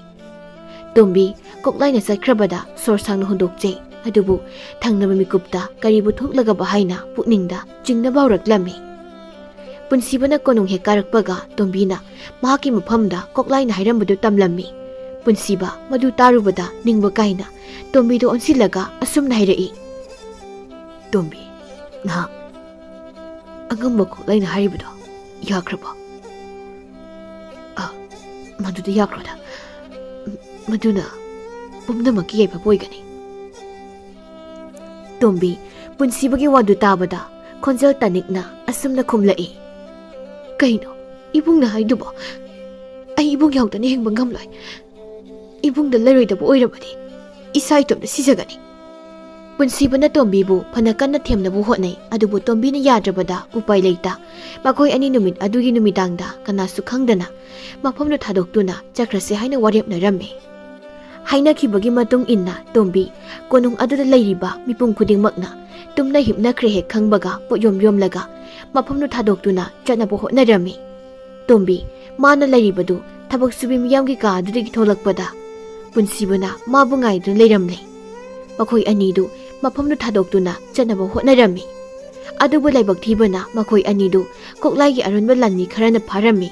Tombi Koklai na sakhrabada sorsang na hundokje adubu thangnaba mikupta karibu thoklaga bahaina pukningda jingna bauraklammi punsibana konung he karakpaga Tombi na mahaki mafamda Koklai na hairambadu tamlammi punsiba madu tarubada ningba kaina Tombi do onsilaga asumna hairai Tombi na angamba Koklai na haribado yakraba maduda yakroda Maduna pumnamaki yaiba boigani Tombi punsibagi wadu tabada khonjal tanikna asumna khumlai kaino ibungna haiduba ai ibung yaudani hengba ngamloi ibungda leroidaba oirabadi isai tomda sijagani ꯄꯨꯟꯁꯤꯕꯅ ꯇꯣꯝꯕꯤꯕꯨ ꯐꯅ ꯀꯟꯅ ꯊꯦꯝꯅꯕ ꯍꯣꯠꯅꯩ ꯑꯗꯨꯕꯨ ꯇꯣꯝꯕꯤꯅ ꯌꯥꯗ꯭ꯔꯕꯗ ꯎꯄꯥꯏ ꯂꯩꯇ ꯃꯈꯣꯏ ꯑꯅꯤ ꯅꯨꯃꯤꯠ ꯑꯗꯨꯒꯤ ꯅꯨꯃꯤꯗꯥꯡꯗ ꯀꯅꯥꯁꯨ ꯈꯪꯗꯅ ꯃꯐꯝꯗꯨ ꯊꯥꯗꯣꯛꯇꯨꯅ ꯆꯠꯈ꯭ꯔꯁꯦ ꯍꯥꯏꯅ ꯋꯥꯔꯦꯞꯅꯔꯝꯃꯤ꯫ ꯍꯥꯏꯅꯈꯤꯕꯒꯤ ꯃꯇꯨꯡ ꯏꯟꯅ ꯇꯣꯝꯕꯤ ꯀꯣꯅꯨꯡ ꯑꯗꯨꯗ ꯂꯩꯔꯤꯕ ꯃꯤꯄꯨꯝ ꯈꯨꯗꯤꯡꯃꯛꯅ ꯇꯨꯝꯅ ꯍꯤꯞꯅꯈ꯭ꯔꯦ ꯍꯦꯛ ꯈꯪꯕꯒ ꯄꯣꯠꯌꯣꯝ ꯌꯣꯝꯂꯒ ꯃꯐꯝꯗꯨ ꯊꯥꯗꯣꯛꯇꯨꯅ ꯆꯠꯅꯕ ꯍꯣꯠꯅꯔꯝꯃꯤ꯫ ꯇꯣꯝꯕꯤ ꯃꯥꯅ ꯂꯩꯔꯤꯕꯗꯨ ꯊꯕꯛ ꯁꯨꯕꯤ ꯃꯤꯌꯥꯝꯒꯤ ꯀꯥ ꯑꯗꯨꯗꯒꯤ ꯊꯣꯛꯂꯛꯄꯗ ꯄꯨꯟꯁꯤꯕꯅ ꯃꯥꯕꯨ ꯉꯥꯏꯗꯨꯅ ꯂꯩꯔꯝꯂꯦ꯫ ꯃꯈꯣꯏ ꯑꯅꯤꯗꯨ ꯃꯐꯝꯗꯨ ꯊꯥꯗꯣꯛꯇꯨꯅ ꯆꯠꯅꯕ ꯍꯣꯠꯅꯔꯝꯃꯤ꯫ ꯑꯗꯨꯕꯨ ꯂꯥꯏꯕꯛ ꯊꯤꯕꯅ ꯃꯈꯣꯏ ꯑꯅꯤꯗꯨ ꯀꯣꯛꯂꯥꯏꯒꯤ ꯑꯔꯣꯟꯕ ꯂꯥꯟꯃꯤ ꯈꯔꯅ ꯐꯥꯔꯝꯃꯤ꯫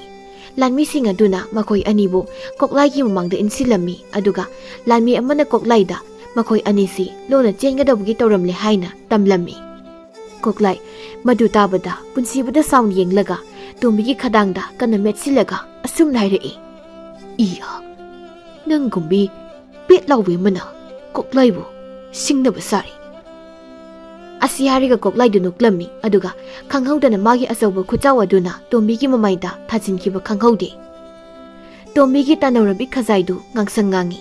ꯂꯥꯟꯃꯤꯁꯤꯡ ꯑꯗꯨꯅ ꯃꯈꯣꯏ ꯑꯅꯤꯕꯨ ꯀꯣꯛꯂꯥꯏꯒꯤ ꯃꯃꯥꯡꯗ ꯏꯟꯁꯤꯜꯂꯝꯃꯤ ꯑꯗꯨꯒ ꯂꯥꯟꯃꯤ ꯑꯃꯅ ꯀꯣꯛꯂꯥꯏꯗ ꯃꯈꯣꯏ ꯑꯅꯤꯁꯤ ꯂꯣꯟꯅ ꯆꯦꯟꯒꯗꯧꯕꯒꯤ ꯇꯧꯔꯝꯂꯦ ꯍꯥꯏꯅ ꯇꯝꯂꯝꯃꯤ꯫ ꯀꯣꯛꯂꯥꯏ ꯃꯗꯨ ꯇꯥꯕꯗ ꯄꯨꯟꯁꯤꯕꯗ ꯁꯥꯎꯟ ꯌꯦꯡꯂꯒ ꯇꯣꯝꯕꯤꯒꯤ ꯈꯗꯥꯡꯗ ꯀꯟꯅ ꯃꯦꯠꯁꯤꯜꯂꯒ ꯑꯁꯨꯝꯅ ꯍꯥꯏꯔꯛꯏ, "ꯏꯌꯥ, ꯅꯪꯒꯨꯝꯕꯤ ꯄꯦꯠ ꯂꯥꯎꯕꯤ ꯑꯃꯅ ꯀꯣꯛꯂꯥꯏꯕꯨ ꯁꯤꯡꯅꯕ ꯁꯥꯔꯤ"꯫ ꯑꯁꯤ ꯍꯥꯏꯔꯒ ꯀꯣꯛꯂꯥꯏꯗꯨ ꯅꯣꯛꯂꯝꯃꯤ ꯑꯗꯨꯒ ꯈꯪꯍꯧꯗꯅ ꯃꯥꯒꯤ ꯑꯆꯧꯕ ꯈꯨꯆꯥꯎ ꯑꯗꯨꯅ ꯇꯣꯝꯕꯤꯒꯤ ꯃꯃꯥꯏꯗ ꯊꯥꯖꯤꯟꯈꯤꯕ ꯈꯪꯍꯧꯗꯦ꯫ ꯇꯣꯝꯕꯤꯒꯤ ꯇꯥꯟꯅꯧꯔꯕꯤ ꯈꯖꯥꯏꯗꯨ ꯉꯥꯡꯁꯪ ꯉꯥꯡꯉꯤ꯫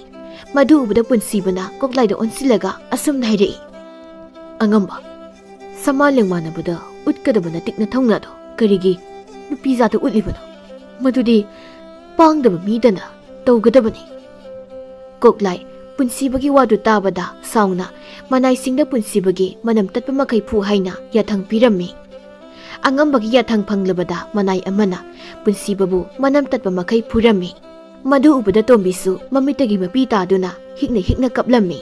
ꯃꯗꯨ ꯎꯕꯗ ꯄꯨꯟꯁꯤꯕꯅ ꯀꯣꯛꯂꯥꯏꯗ ꯑꯣꯟꯁꯤꯜꯂꯒ ꯑꯁꯨꯝꯅ ꯍꯥꯏꯔꯛꯏ, "ꯑꯉꯝꯕ, ꯁꯃꯥꯟ ꯂꯦꯡꯃꯥꯟꯅꯕꯗ ꯎꯠꯀꯗꯕ ꯅꯇꯤꯛ ꯅꯊꯧꯅꯥꯗꯣ ꯀꯔꯤꯒꯤ ꯅꯨꯄꯤ ꯖꯥꯠꯇ ꯎꯠꯂꯤꯕꯅꯣ? ꯃꯗꯨꯗꯤ ꯄꯥꯡꯗꯕ ꯃꯤꯗꯅ ꯇꯧꯒꯗꯕꯅꯤ"꯫ ꯀꯣꯛꯂꯥꯏ ꯄꯨꯟꯁꯤꯕꯒꯤ ꯋꯥꯗꯨ ꯇꯥꯕꯗ ꯁꯥꯎꯅ ꯃꯅꯥꯏꯁꯤꯡꯗ ꯄꯨꯟꯁꯤꯕꯒꯤ ꯃꯅꯝ ꯇꯠꯄ ꯃꯈꯩ ꯐꯨ ꯍꯥꯏꯅ ꯌꯥꯊꯪ ꯄꯤꯔꯝꯃꯤ꯫ ꯑꯉꯝꯕꯒꯤ ꯌꯥꯊꯪ ꯐꯪꯂꯕꯗ ꯃꯅꯥꯏ ꯑꯃꯅ ꯄꯨꯟꯁꯤꯕꯕꯨ ꯃꯅꯝ ꯇꯠꯄ ꯃꯈꯩ ꯐꯨꯔꯝꯃꯤ꯫ ꯃꯗꯨ ꯎꯕꯗ ꯇꯣꯝꯕꯤꯁꯨ ꯃꯃꯤꯠꯇꯒꯤ ꯃꯄꯤ ꯇꯥꯗꯨꯅ ꯍꯤꯛꯅ ꯍꯤꯛꯅ ꯀꯞꯂꯝꯃꯤ꯫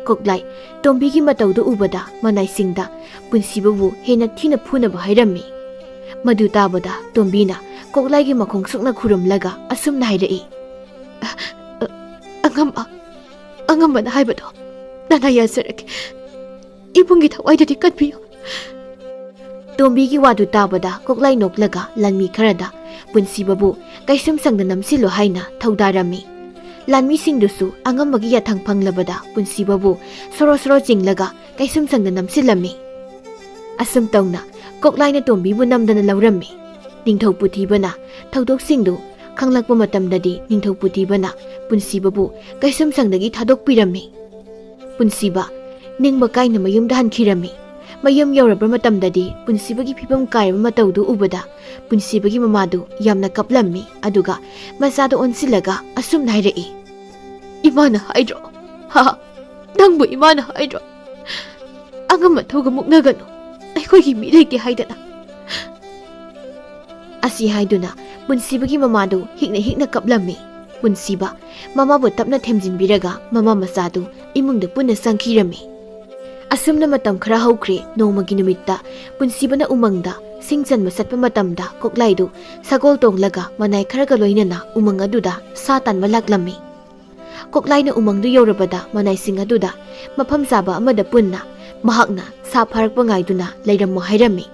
ꯀꯣꯛꯂꯥꯏ ꯇꯣꯝꯕꯤꯒꯤ ꯃꯇꯧꯗꯨ ꯎꯕꯗ ꯃꯅꯥꯏꯁꯤꯡꯗ ꯄꯨꯟꯁꯤꯕꯕꯨ ꯍꯦꯟꯅ ꯊꯤꯅ ꯐꯨꯅꯕ ꯍꯥꯏꯔꯝꯃꯤ꯫ ꯃꯗꯨ ꯇꯥꯕꯗ ꯇꯣꯝꯕꯤꯅ ꯀꯣꯛꯂꯥꯏꯒꯤ ꯃꯈꯣꯡ ꯁꯨꯛꯅ ꯈꯨꯔꯨꯝꯂꯒ ꯑꯁꯨꯝꯅ ꯍꯥꯏꯔꯛꯏ, "ꯑꯉꯝꯕꯅ ꯍꯥꯏꯕꯗꯣ ꯅꯅꯥ ꯌꯥꯖꯔꯒꯦ, ꯏꯕꯨꯡꯒꯤ ꯊꯋꯥꯏꯗꯗꯤ ꯀꯟꯕꯤꯌꯨ"꯫ ꯇꯣꯝꯕꯤꯒꯤ ꯋꯥꯗꯨ ꯇꯥꯕꯗ ꯀꯣꯛꯂꯥꯏ ꯅꯣꯛꯂꯒ ꯂꯥꯟꯃꯤ ꯈꯔꯗ ꯄꯨꯟꯁꯤꯕꯕꯨ ꯀꯩꯁꯨꯝꯁꯪꯗ ꯅꯝꯁꯤꯜꯂꯨ ꯍꯥꯏꯅ ꯊꯧꯗꯥꯔꯝꯃꯤ꯫ ꯂꯥꯟꯃꯤꯁꯤꯡꯗꯨꯁꯨ ꯑꯉꯝꯕꯒꯤ ꯌꯥꯊꯪ ꯐꯪꯂꯕꯗ ꯄꯨꯟꯁꯤꯕꯕꯨ ꯁꯣꯔꯣ ꯁꯣꯔꯣ ꯆꯤꯡꯂꯒ ꯀꯩꯁꯨꯝꯁꯪꯗ ꯅꯝꯁꯤꯜꯂꯝꯃꯤ꯫ ꯑꯁꯨꯝ ꯇꯧꯅ ꯀꯣꯛꯂꯥꯏꯅ ꯇꯣꯝꯕꯤꯕꯨ ꯅꯝꯗꯅ ꯂꯧꯔꯝꯃꯤ꯫ ꯅꯤꯡꯊꯧ ꯄꯨꯊꯤꯕꯅ ꯊꯧꯗꯣꯛꯁꯤꯡꯗꯨ ꯈꯪꯂꯛꯄ ꯃꯇꯝꯗꯗꯤ ꯅꯤꯡꯊꯧ ꯄꯨꯊꯤꯕꯅ ꯄꯨꯟꯁꯤꯕꯕꯨ ꯀꯩꯁꯨꯝꯁꯪꯗꯒꯤ ꯊꯥꯗꯣꯛꯄꯤꯔꯝꯃꯤ꯫ ꯄꯨꯟꯁꯤꯕ ꯅꯤꯡꯕ ꯀꯥꯏꯅ ꯃꯌꯨꯝꯗ ꯍꯟꯈꯤꯔꯝꯃꯤ꯫ ꯃꯌꯨꯝ ꯌꯧꯔꯕ ꯃꯇꯝꯗꯗꯤ ꯄꯨꯟꯁꯤꯕꯒꯤ ꯐꯤꯕꯝ ꯀꯥꯏꯔꯕ ꯃꯇꯧꯗꯨ ꯎꯕꯗ ꯄꯨꯟꯁꯤꯕꯒꯤ ꯃꯃꯥꯗꯨ ꯌꯥꯝꯅ ꯀꯞꯂꯝꯃꯤ ꯑꯗꯨꯒ ꯃꯆꯥꯗ ꯑꯣꯟꯁꯤꯜꯂꯒ ꯑꯁꯨꯝꯅ ꯍꯥꯏꯔꯛꯏ, "ꯏꯃꯥꯅ ꯍꯥꯏꯗ꯭ꯔꯣ? ꯅꯪꯕꯨ ꯏꯃꯥꯅ ꯍꯥꯏꯗ꯭ꯔꯣ? ꯑꯉꯝ ꯑꯊꯧꯒ ꯃꯨꯛꯅꯒꯅꯨ, ꯑꯩꯈꯣꯏꯒꯤ ꯃꯤ ꯂꯩꯇꯦ ꯍꯥꯏꯗꯅ"꯫ ꯑꯁꯤ ꯍꯥꯏꯗꯨꯅ ꯄꯨꯟꯁꯤꯕꯒꯤ ꯃꯃꯥꯗꯨ ꯍꯤꯛꯅ ꯍꯤꯛꯅ ꯀꯞꯂꯝꯃꯤ꯫ ꯄꯨꯟꯁꯤꯕ ꯃꯃꯥꯕꯨ ꯇꯞꯅ ꯊꯦꯝꯖꯤꯟꯕꯤꯔꯒ ꯃꯃꯥ ꯃꯆꯥꯗꯨ ꯏꯃꯨꯡꯗ ꯄꯨꯟꯅ ꯆꯪꯈꯤꯔꯝꯃꯤ꯫ ꯑꯁꯨꯝꯅ ꯃꯇꯝ ꯈꯔ ꯍꯧꯈ꯭ꯔꯦ꯫ ꯅꯣꯡꯃꯒꯤ ꯅꯨꯃꯤꯠꯇ ꯄꯨꯟꯁꯤꯕꯅ ꯎꯃꯪꯗ ꯁꯤꯡ ꯆꯟꯕ ꯆꯠꯄ ꯃꯇꯝꯗ ꯀꯣꯛꯂꯥꯏꯗꯨ ꯁꯒꯣꯜ ꯇꯣꯡꯂꯒ ꯃꯅꯥꯏ ꯈꯔꯒ ꯂꯣꯏꯅꯅ ꯎꯃꯪ ꯑꯗꯨꯗ ꯁꯥ ꯇꯥꯟꯕ ꯂꯥꯛꯂꯝꯃꯤ꯫ ꯀꯣꯛꯂꯥꯏꯅ ꯎꯃꯪꯗꯨ ꯌꯧꯔꯕꯗ ꯃꯅꯥꯏꯁꯤꯡ ꯑꯗꯨꯗ ꯃꯐꯝ ꯆꯥꯕ ꯑꯃꯗ ꯄꯨꯟꯅ ꯃꯍꯥꯛꯅ ꯁꯥ ꯐꯥꯔꯛꯄ ꯉꯥꯏꯗꯨꯅ ꯂꯩꯔꯝꯃꯣ ꯍꯥꯏꯔꯝꯃꯤ꯫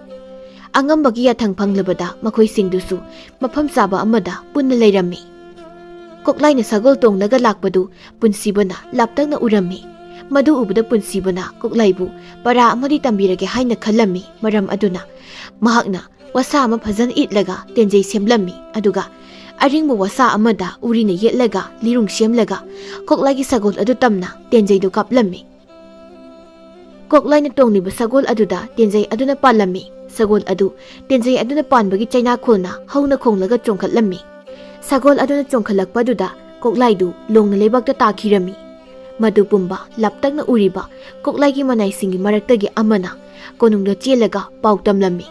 ꯑꯉꯝꯕꯒꯤ ꯌꯥꯊꯪ ꯐꯪꯂꯕꯗ ꯃꯈꯣꯏꯁꯤꯡꯗꯨꯁꯨ ꯃꯐꯝ ꯆꯥꯕ ꯑꯃꯗ ꯄꯨꯟꯅ ꯂꯩꯔꯝꯃꯤ꯫ ꯀꯣꯛꯂꯥꯏꯅ ꯁꯒꯣꯜ ꯇꯣꯡꯂꯒ ꯂꯥꯛꯄꯗꯨ ꯄꯨꯟꯁꯤꯕꯅ ꯂꯥꯞꯇꯛꯅ ꯎꯔꯝꯃꯤ꯫ ꯃꯗꯨ ꯎꯕꯗ ꯄꯨꯟꯁꯤꯕꯅ ꯀꯣꯛꯂꯥꯏꯕꯨ ꯄꯔꯥ ꯑꯃꯗꯤ ꯇꯝꯕꯤꯔꯒꯦ ꯍꯥꯏꯅ ꯈꯜꯂꯝꯃꯤ꯫ ꯃꯔꯝ ꯑꯗꯨꯅ ꯃꯍꯥꯛꯅ ꯋꯥꯁꯥ ꯑꯃ ꯐꯖꯅ ꯏꯠꯂꯒ ꯇꯦꯟꯖꯩ ꯁꯦꯝꯂꯝꯃꯤ ꯑꯗꯨꯒ ꯑꯔꯤꯡꯕ ꯋꯥꯁꯥ ꯑꯃꯗ ꯎꯔꯤꯅ ꯌꯦꯠꯂꯒ ꯂꯤꯔꯨꯡ ꯁꯦꯝꯂꯒ ꯀꯣꯛꯂꯥꯏꯒꯤ ꯁꯒꯣꯜ ꯑꯗꯨ ꯇꯝꯅ ꯇꯦꯟꯖꯩꯗꯨ ꯀꯥꯞꯂꯝꯃꯤ꯫ ꯀꯣꯛꯂꯥꯏꯅ ꯇꯣꯡꯂꯤꯕ ꯁꯒꯣꯜ ꯑꯗꯨꯗ ꯇꯦꯟꯖꯩ ꯑꯗꯨꯅ ꯄꯥꯜꯂꯝꯃꯤ꯫ ꯁꯒꯣꯜ ꯑꯗꯨ ꯇꯦꯟꯖꯩ ꯑꯗꯨꯅ ꯄꯥꯟꯕꯒꯤ ꯆꯩꯅꯥꯈꯣꯜꯅ ꯍꯧꯅ ꯈꯣꯡꯂꯒ ꯆꯣꯡꯈꯠꯂꯝꯃꯤ꯫ ꯁꯒꯣꯜ ꯑꯗꯨꯅ ꯆꯣꯡꯈꯠꯂꯛꯄꯗꯨꯗ ꯀꯣꯛꯂꯥꯏꯗꯨ ꯂꯣꯡꯅ ꯂꯩꯕꯥꯛꯇ ꯇꯥꯈꯤꯔꯝꯃꯤ꯫ ꯃꯗꯨ ꯄꯨꯝꯕ ꯂꯥꯞꯇꯛꯅ ꯎꯔꯤꯕ ꯀꯣꯛꯂꯥꯏꯒꯤ ꯃꯅꯥꯏꯁꯤꯡꯒꯤ ꯃꯔꯛꯇꯒꯤ ꯑꯃꯅ ꯀꯣꯅꯨꯡꯗ ꯆꯦꯜꯂꯒ ꯄꯥꯎ ꯇꯝꯂꯝꯃꯤ꯫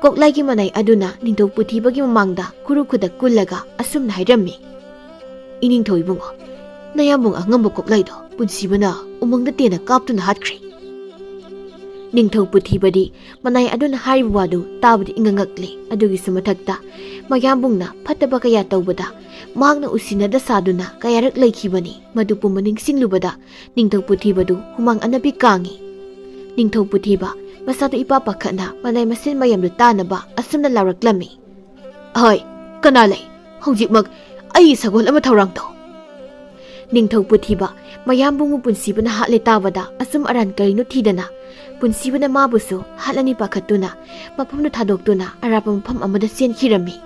ꯀꯣꯛꯂꯥꯏꯒꯤ ꯃꯅꯥꯏ ꯑꯗꯨꯅ ꯅꯤꯡꯊꯧ ꯄꯨꯊꯤꯕꯒꯤ ꯃꯃꯥꯡꯗ ꯈꯨꯔꯨ ꯈꯨꯗꯛ ꯀꯨꯜꯂꯒ ꯑꯁꯨꯝꯅ ꯍꯥꯏꯔꯝꯃꯤ, "ꯏꯅꯤꯡꯊꯧ ꯏꯕꯨꯡꯉꯣ, ꯅꯌꯥꯝꯕꯨꯡ ꯑꯉꯝꯕ ꯀꯣꯛꯂꯥꯏꯗꯣ ꯄꯨꯟꯁꯤꯕꯅ ꯎꯃꯪꯗ ꯇꯦꯟꯅ ꯀꯥꯞꯇꯨꯅ ꯍꯥꯠꯈ꯭ꯔꯦ"꯫ ꯅꯤꯡꯊꯧ ꯄꯨꯊꯤꯕꯗꯤ ꯃꯅꯥꯏ ꯑꯗꯨꯅ ꯍꯥꯏꯔꯤꯕ ꯋꯥꯗꯨ ꯇꯥꯕꯗ ꯏꯉꯛꯉꯛꯂꯤ꯫ ꯑꯗꯨꯒꯤꯁꯨ ꯃꯊꯛꯇ ꯃꯌꯥꯝꯕꯨꯡꯅ ꯐꯠꯇꯕ ꯀꯌꯥ ꯇꯧꯕꯗ ꯃꯍꯥꯛꯅ ꯎꯁꯤꯟꯅꯗ ꯁꯥꯗꯨꯅ ꯀꯌꯥꯔꯛ ꯂꯩꯈꯤꯕꯅꯤ꯫ ꯃꯗꯨ ꯄꯨꯝꯕ ꯅꯤꯡꯁꯤꯡꯂꯨꯕꯗ ꯅꯤꯡꯊꯧ ꯄꯨꯊꯤꯕꯗꯨ ꯍꯨꯃꯥꯡ ꯑꯅꯞꯄꯤ ꯀꯥꯡꯉꯤ꯫ ꯅꯤꯡꯊꯧ ꯄꯨꯊꯤꯕ ꯃꯁꯥꯗꯨ ꯏꯄꯥ ꯄꯥꯈꯠꯅ ꯃꯅꯥꯏ ꯃꯁꯤꯟ ꯃꯌꯥꯝꯗꯨ ꯇꯥꯅꯕ ꯑꯁꯨꯝꯅ ꯂꯥꯎꯔꯛꯂꯝꯃꯤ, "ꯍꯣꯏ, ꯀꯅꯥ ꯂꯩ? ꯍꯧꯖꯤꯛꯃꯛ ꯑꯩꯒꯤ ꯁꯒꯣꯜ ꯑꯃ ꯊꯧꯔꯥꯡ ꯇꯧ"꯫ ꯅꯤꯡꯊꯧ ꯄꯨꯊꯤꯕ ꯃꯌꯥꯝꯕꯨꯡꯕꯨ ꯄꯨꯟꯁꯤꯕꯅ ꯍꯥꯠꯂꯦ ꯇꯥꯕꯗ ꯑꯆꯨꯝ ꯑꯔꯥꯟ ꯀꯔꯤꯅꯣ ꯊꯤꯗꯅ ꯄꯨꯟꯁꯤꯕꯅ ꯃꯥꯕꯨꯁꯨ ꯍꯥꯠꯂꯅꯤ ꯄꯥꯈꯠꯇꯨꯅ ꯃꯐꯝꯗꯨ ꯊꯥꯗꯣꯛꯇꯨꯅ ꯑꯔꯥꯞꯄ ꯃꯐꯝ ꯑꯃꯗ ꯆꯦꯟꯈꯤꯔꯝꯃꯤ꯫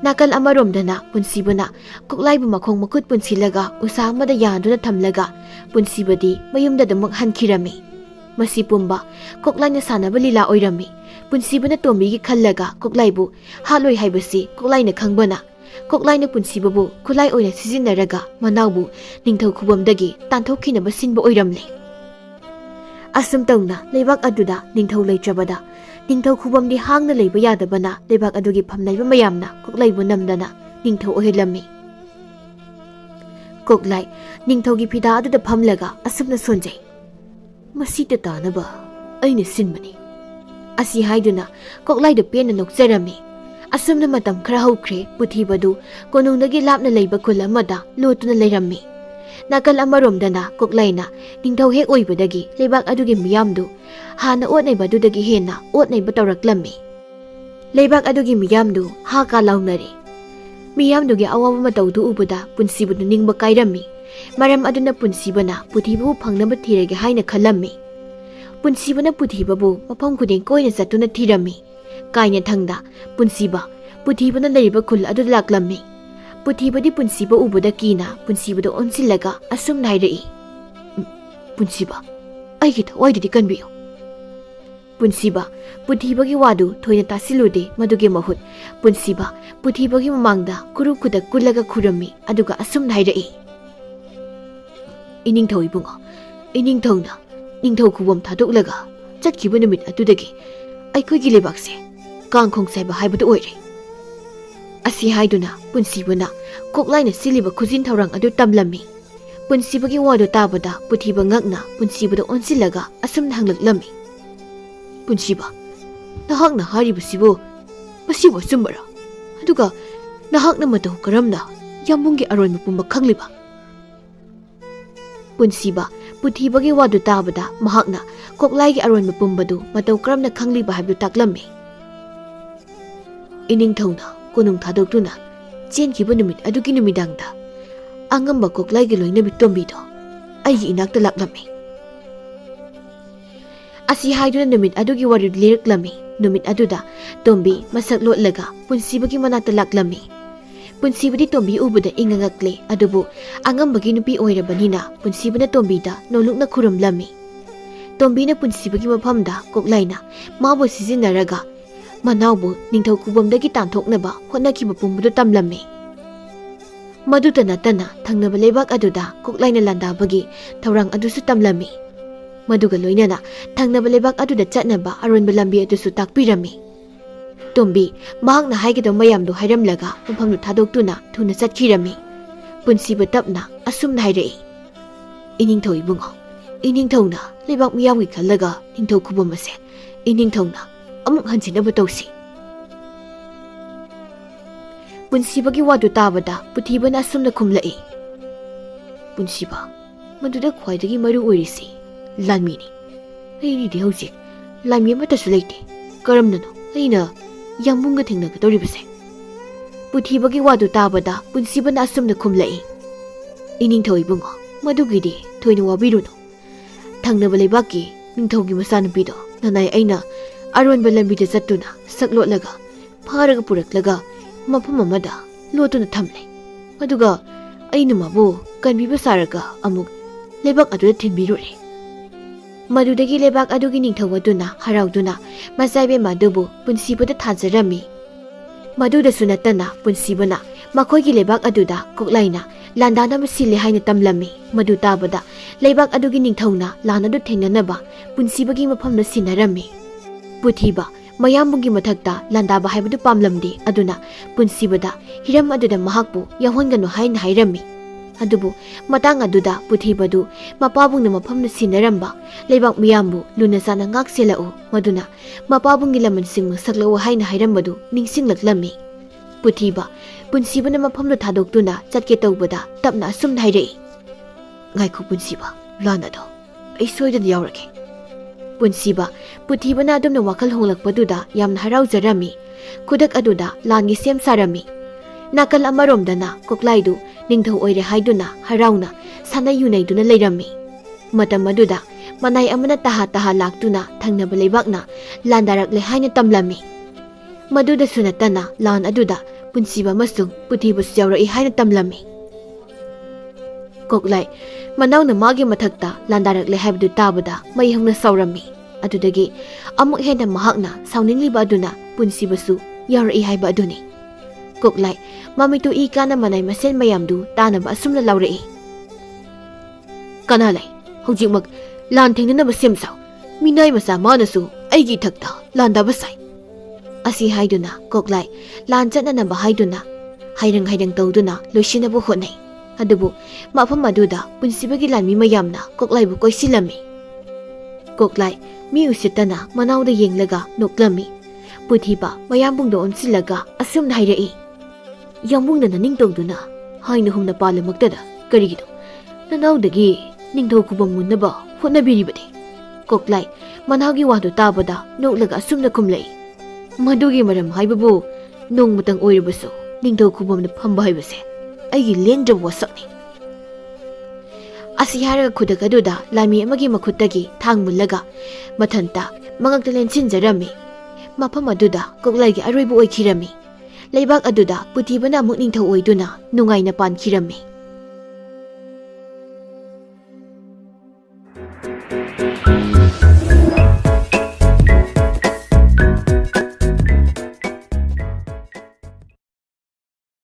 Nakal amaromdana punsibana koklaibu makhong makut punsilaga usa amada yanduna thamlaga punsibadi mayumda damak hankhirami. Masi pumba koklaina sanaba lila oirami. Punsibana tombigi khallaga koklaibu haloi haibasi koklaina khangbana. Koklaina punsibabu khulai oina sizinaraga manawbu ningthau khubamdagi tanthokhinaba sinba oiramle. Asum tawna leibak aduda ningthau leitrabada ningthau khubamdi hangna leiba yadabana leibak adugi phamnaiba mayamna koklaibu namdana ningthau ohilammi. Koklai ningthaugi phida aduda phamlaga asumna sonjai. Masita tanaba aina sinmani. Asi haiduna koklai da pena nokjarami. Asumna matam khara haukhre puthibadu konungdagi lapna leiba khul amada lotuna leirammi. Nakal amaromdana koklaina ningthau hek oibadagi leibak adugi miyamdu hana otnaibadudagi hena otnaiba tawraklammi. Leibak adugi miyamdu ha ka launari. Miyamdugi awawa matawdu ubada punsibadu ningba kairammi. Maram aduna punsibana puthibabu phangnaba thirage haina khalammi. Punsibana puthibabu mafam khudeng koina satuna thirammi. Kaina thangda punsiba puthibana leiba khul adu laklammi. Puthibadi punsiba ubada kina punsibada onsilaga asum nairai. Punsiba aigi thawaididi kanbiyo. Punsiba puthibagi wadu thoina tasilude maduge mahut punsiba puthibagi mamangda kurup kudak kulaga khurammi aduga asum nairai. Iningthau ibunga iningthauna ningthau khubam thadok chatkiba numit adudagi aikhoigi lebakse kangkhong saiba haibadu oire. Asi haiduna punsibana koklaina siliba khujin thorang adu tamlammi. Punsibagi wadu tabada puthiba ngakna punsibada onsilaga asumna hanglaklammi. Punsiba nahakna haribasibo masibo sumbara aduga nahakna matau karamna yambunggi aroinma pumba khangliba. Punsiba puthibagi wadu tabada mahakna koklaigi aroinma pumbadu matau karamna khangliba haibu taklammi. Iningthauna konung thadokduna chenkiba numit adugi numidangda angamba koklaigi loinabi tombido aigi inakta laklammi. Asi haiduna numit adugi wari liriklami numit aduda tombi masak lotlaga punsibagi manata laklami. Punsibadi tombi ubada ingangakle adubu angambagi nupi oirabanina punsibana tombida nolukna khuramlami. Tombina punsibagi maphamda koklaina mabu sizinaraga manawbu ningthau khubamdagi tanthoknaba hotnakiba pumbudu tamlammi. Maduta natana thangnaba leibak aduda koklaina landabagi thorang adusu tamlammi. Maduga loinana thangnaba leibak aduda chatnaba aronba lambi adusu takpirami. Tombi mahakna haigida mayamdu hairamlaga mafamdu thadokduna thuna chatkhirami. Punsiba tapna asumna hairai. Iningthau ibungo iningthauna leibak miyamgi khallaga ningthau khubam ase iningthauna amuk hansinaba tawsi. Punsibagi wadu tabada puthibana asumna khumlai. Punsiba maduda khwaidagi maru oirisi lanmini. Airidi hauzik lanmi amatasu leite karamnano aina yambunga thengnagadoribase. Puthibagi wadu tabada punsibana asumna khumlai. Iningthau ibungo madugidi thoina wabiruno. Thangnaba leibaki ningthaugi masanupido nanai aina aronba lambida chattuna saklotlaga pharaga puraklaga mafam amada lotuna thamle. Aduga aina mabu kanbiba saraga amuk leibak aduda thinbirure. Madudagi leibak adugi ningthau aduna harauduna masaibe madubu punsibada thajarami. Maduda sunatana punsibana makhoigi leibak aduda koklaina landana masile haina tamlami. Madu tabada leibak adugi ningthauna lanadu thengnanaba punsibagi mafamna sinarami. Puthiba mayambungi mathakta landaba haibadu pamlamdi aduna punsibada hiram aduda mahakbu yahonganu haina hairami. Adubu matang aduda puthibadu mapabungna mafamna sinaramba leibak miyambu lunasana ngakselau maduna mapabungi lamansing saklau haina hairambadu ningsinglaklammi. Puthiba punsibana mafamna thadokduna chatke tawbada tapna asumna hairai. Ngaikho punsiba lanado ai soidana yaurake. Punsiba puthibana adumna wakal honglakpaduda yamna haraujarami. Kudak aduda langi sem sarami. Nakal amaromdana koklaidu ningthau oire haiduna harauna sana yunaiduna leirammi. Matam aduda manai amana taha laktuna thangnaba leibakna landarakle haina tamlami. Maduda sunatana lan aduda ꯄꯨꯟꯁꯤꯕ ꯑꯃꯁꯨꯡ ꯄꯨꯊꯤꯕꯁꯨ ꯌꯥꯎꯔꯛꯏ ꯍꯥꯏꯅ ꯇꯝꯂꯝꯃꯤ꯫ ꯀꯣꯛꯂꯥꯏ ꯃꯅꯥꯎꯅ ꯃꯥꯒꯤ ꯃꯊꯛꯇ ꯂꯥꯟꯗꯥꯔꯛꯂꯦ ꯍꯥꯏꯕꯗꯨ ꯇꯥꯕꯗ ꯃꯩ ꯍꯧꯅ ꯁꯥꯎꯔꯝꯃꯤ꯫ ꯑꯗꯨꯗꯒꯤ ꯑꯃꯨꯛ ꯍꯦꯟꯅ ꯃꯍꯥꯛꯅ ꯁꯥꯎꯅꯤꯡꯂꯤꯕ ꯑꯗꯨꯅ ꯄꯨꯟꯁꯤꯕꯁꯨ ꯌꯥꯎꯔꯛꯏ ꯍꯥꯏꯕ ꯑꯗꯨꯅꯤ꯫ ꯀꯣꯛꯂꯥꯏ ꯃꯃꯤꯠꯇꯨ ꯏ ꯀꯥꯅ ꯃꯅꯥꯏ ꯃꯁꯦꯟ ꯃꯌꯥꯝꯗꯨ ꯇꯥꯅꯕ ꯑꯁꯨꯝꯅ ꯂꯥꯎꯔꯛꯏ꯫ ꯀꯅꯥ ꯂꯩ? ꯍꯧꯖꯤꯛꯃꯛ ꯂꯥꯟ ꯊꯦꯡꯅꯅꯕ ꯁꯦꯝ ꯁꯥꯎ꯫ ꯃꯤꯅꯥꯏ ꯃꯆꯥ ꯃꯥꯅꯁꯨ ꯑꯩꯒꯤ ꯏꯊꯛꯇ ꯂꯥꯟꯗꯥꯕ ꯁꯥꯏ꯫ ꯑꯁꯤ ꯍꯥꯏꯗꯨꯅ ꯀꯣꯛꯂꯥꯏ ꯂꯥꯟ ꯆꯠꯅꯅꯕ ꯍꯥꯏꯗꯨꯅ ꯍꯩꯔꯪ ꯍꯩꯔꯪ ꯇꯧꯗꯨꯅ ꯂꯣꯏꯁꯤꯟꯅꯕ ꯍꯣꯠꯅꯩ꯫ ꯑꯗꯨꯕꯨ ꯃꯐꯝ ꯑꯗꯨꯗ ꯄꯨꯟꯁꯤꯕꯒꯤ ꯂꯥꯟꯃꯤ ꯃꯌꯥꯝꯅ ꯀꯣꯛꯂꯥꯏꯕꯨ ꯀꯣꯏꯁꯤꯜꯂꯝꯃꯤ꯫ ꯀꯣꯛꯂꯥꯏ ꯃꯤ ꯎꯁꯤꯠꯇꯅ ꯃꯅꯥꯎꯗ ꯌꯦꯡꯂꯒ ꯅꯣꯛꯂꯝꯃꯤ꯫ ꯄꯨꯊꯤꯕ ꯃꯌꯥꯝꯕꯨꯡꯗ ꯑꯣꯟꯁꯤꯜꯂꯒ ꯑꯁꯨꯝꯅ ꯍꯥꯏꯔꯛꯏ꯫ ꯌꯥꯝꯕꯨꯡꯅ ꯅꯤꯡꯇꯧꯗꯨꯅ ꯍꯥꯏꯅ ꯍꯨꯝꯅ ꯄꯥꯜꯂꯃꯛꯇꯗ ꯀꯔꯤꯒꯤꯅꯣ ꯅꯅꯥꯎꯗꯒꯤ ꯅꯤꯡꯊꯧ ꯈꯨꯕꯝ ꯃꯨꯟꯅꯕ ꯍꯣꯠꯅꯕꯤꯔꯤꯕꯗꯤ? ꯀꯣꯛꯂꯥꯏ ꯃꯅꯥꯎꯒꯤ ꯋꯥꯗꯨ ꯇꯥꯕꯗ ꯅꯣꯛꯂꯒ ꯑꯁꯨꯝꯅ ꯈꯨꯝꯂꯛꯏ꯫ ꯃꯗꯨꯒꯤ ꯃꯔꯝ ꯍꯥꯏꯕꯕꯨ ꯅꯣꯡꯃꯇꯪ ꯑꯣꯏꯔꯕꯁꯨ ꯅꯤꯡꯊꯧ ꯈꯨꯕꯝꯗ ꯐꯝꯕ ꯍꯥꯏꯕꯁꯦ ꯑꯩꯒꯤ ꯂꯦꯡꯗ꯭ꯔꯕ ꯋꯥꯁꯛꯅꯤ꯫ ꯑꯁꯤ ꯍꯥꯏꯔꯒ ꯈꯨꯗꯛ ꯑꯗꯨꯗ ꯂꯥꯟꯃꯤ ꯑꯃꯒꯤ ꯃꯈꯨꯠꯇꯒꯤ ꯊꯥꯡ ꯃꯨꯜꯂꯒ ꯃꯊꯟꯇ ꯃꯉꯛꯇ ꯂꯦꯟꯁꯤꯟꯖꯔꯝꯃꯤ꯫ ꯃꯐꯝ ꯑꯗꯨꯗ ꯀꯣꯛꯂꯥꯏꯒꯤ ꯑꯔꯣꯏꯕ ꯑꯣꯏꯈꯤꯔꯝꯃꯤ꯫ ꯂꯩꯕꯥꯛ ꯑꯗꯨꯗ ꯄꯨꯊꯤꯕꯅ ꯑꯃꯨꯛ ꯅꯤꯡꯊꯧ ꯑꯣꯏꯗꯨꯅ ꯅꯨꯡꯉꯥꯏꯅ ꯄꯥꯟꯈꯤꯔꯝꯃꯤ꯫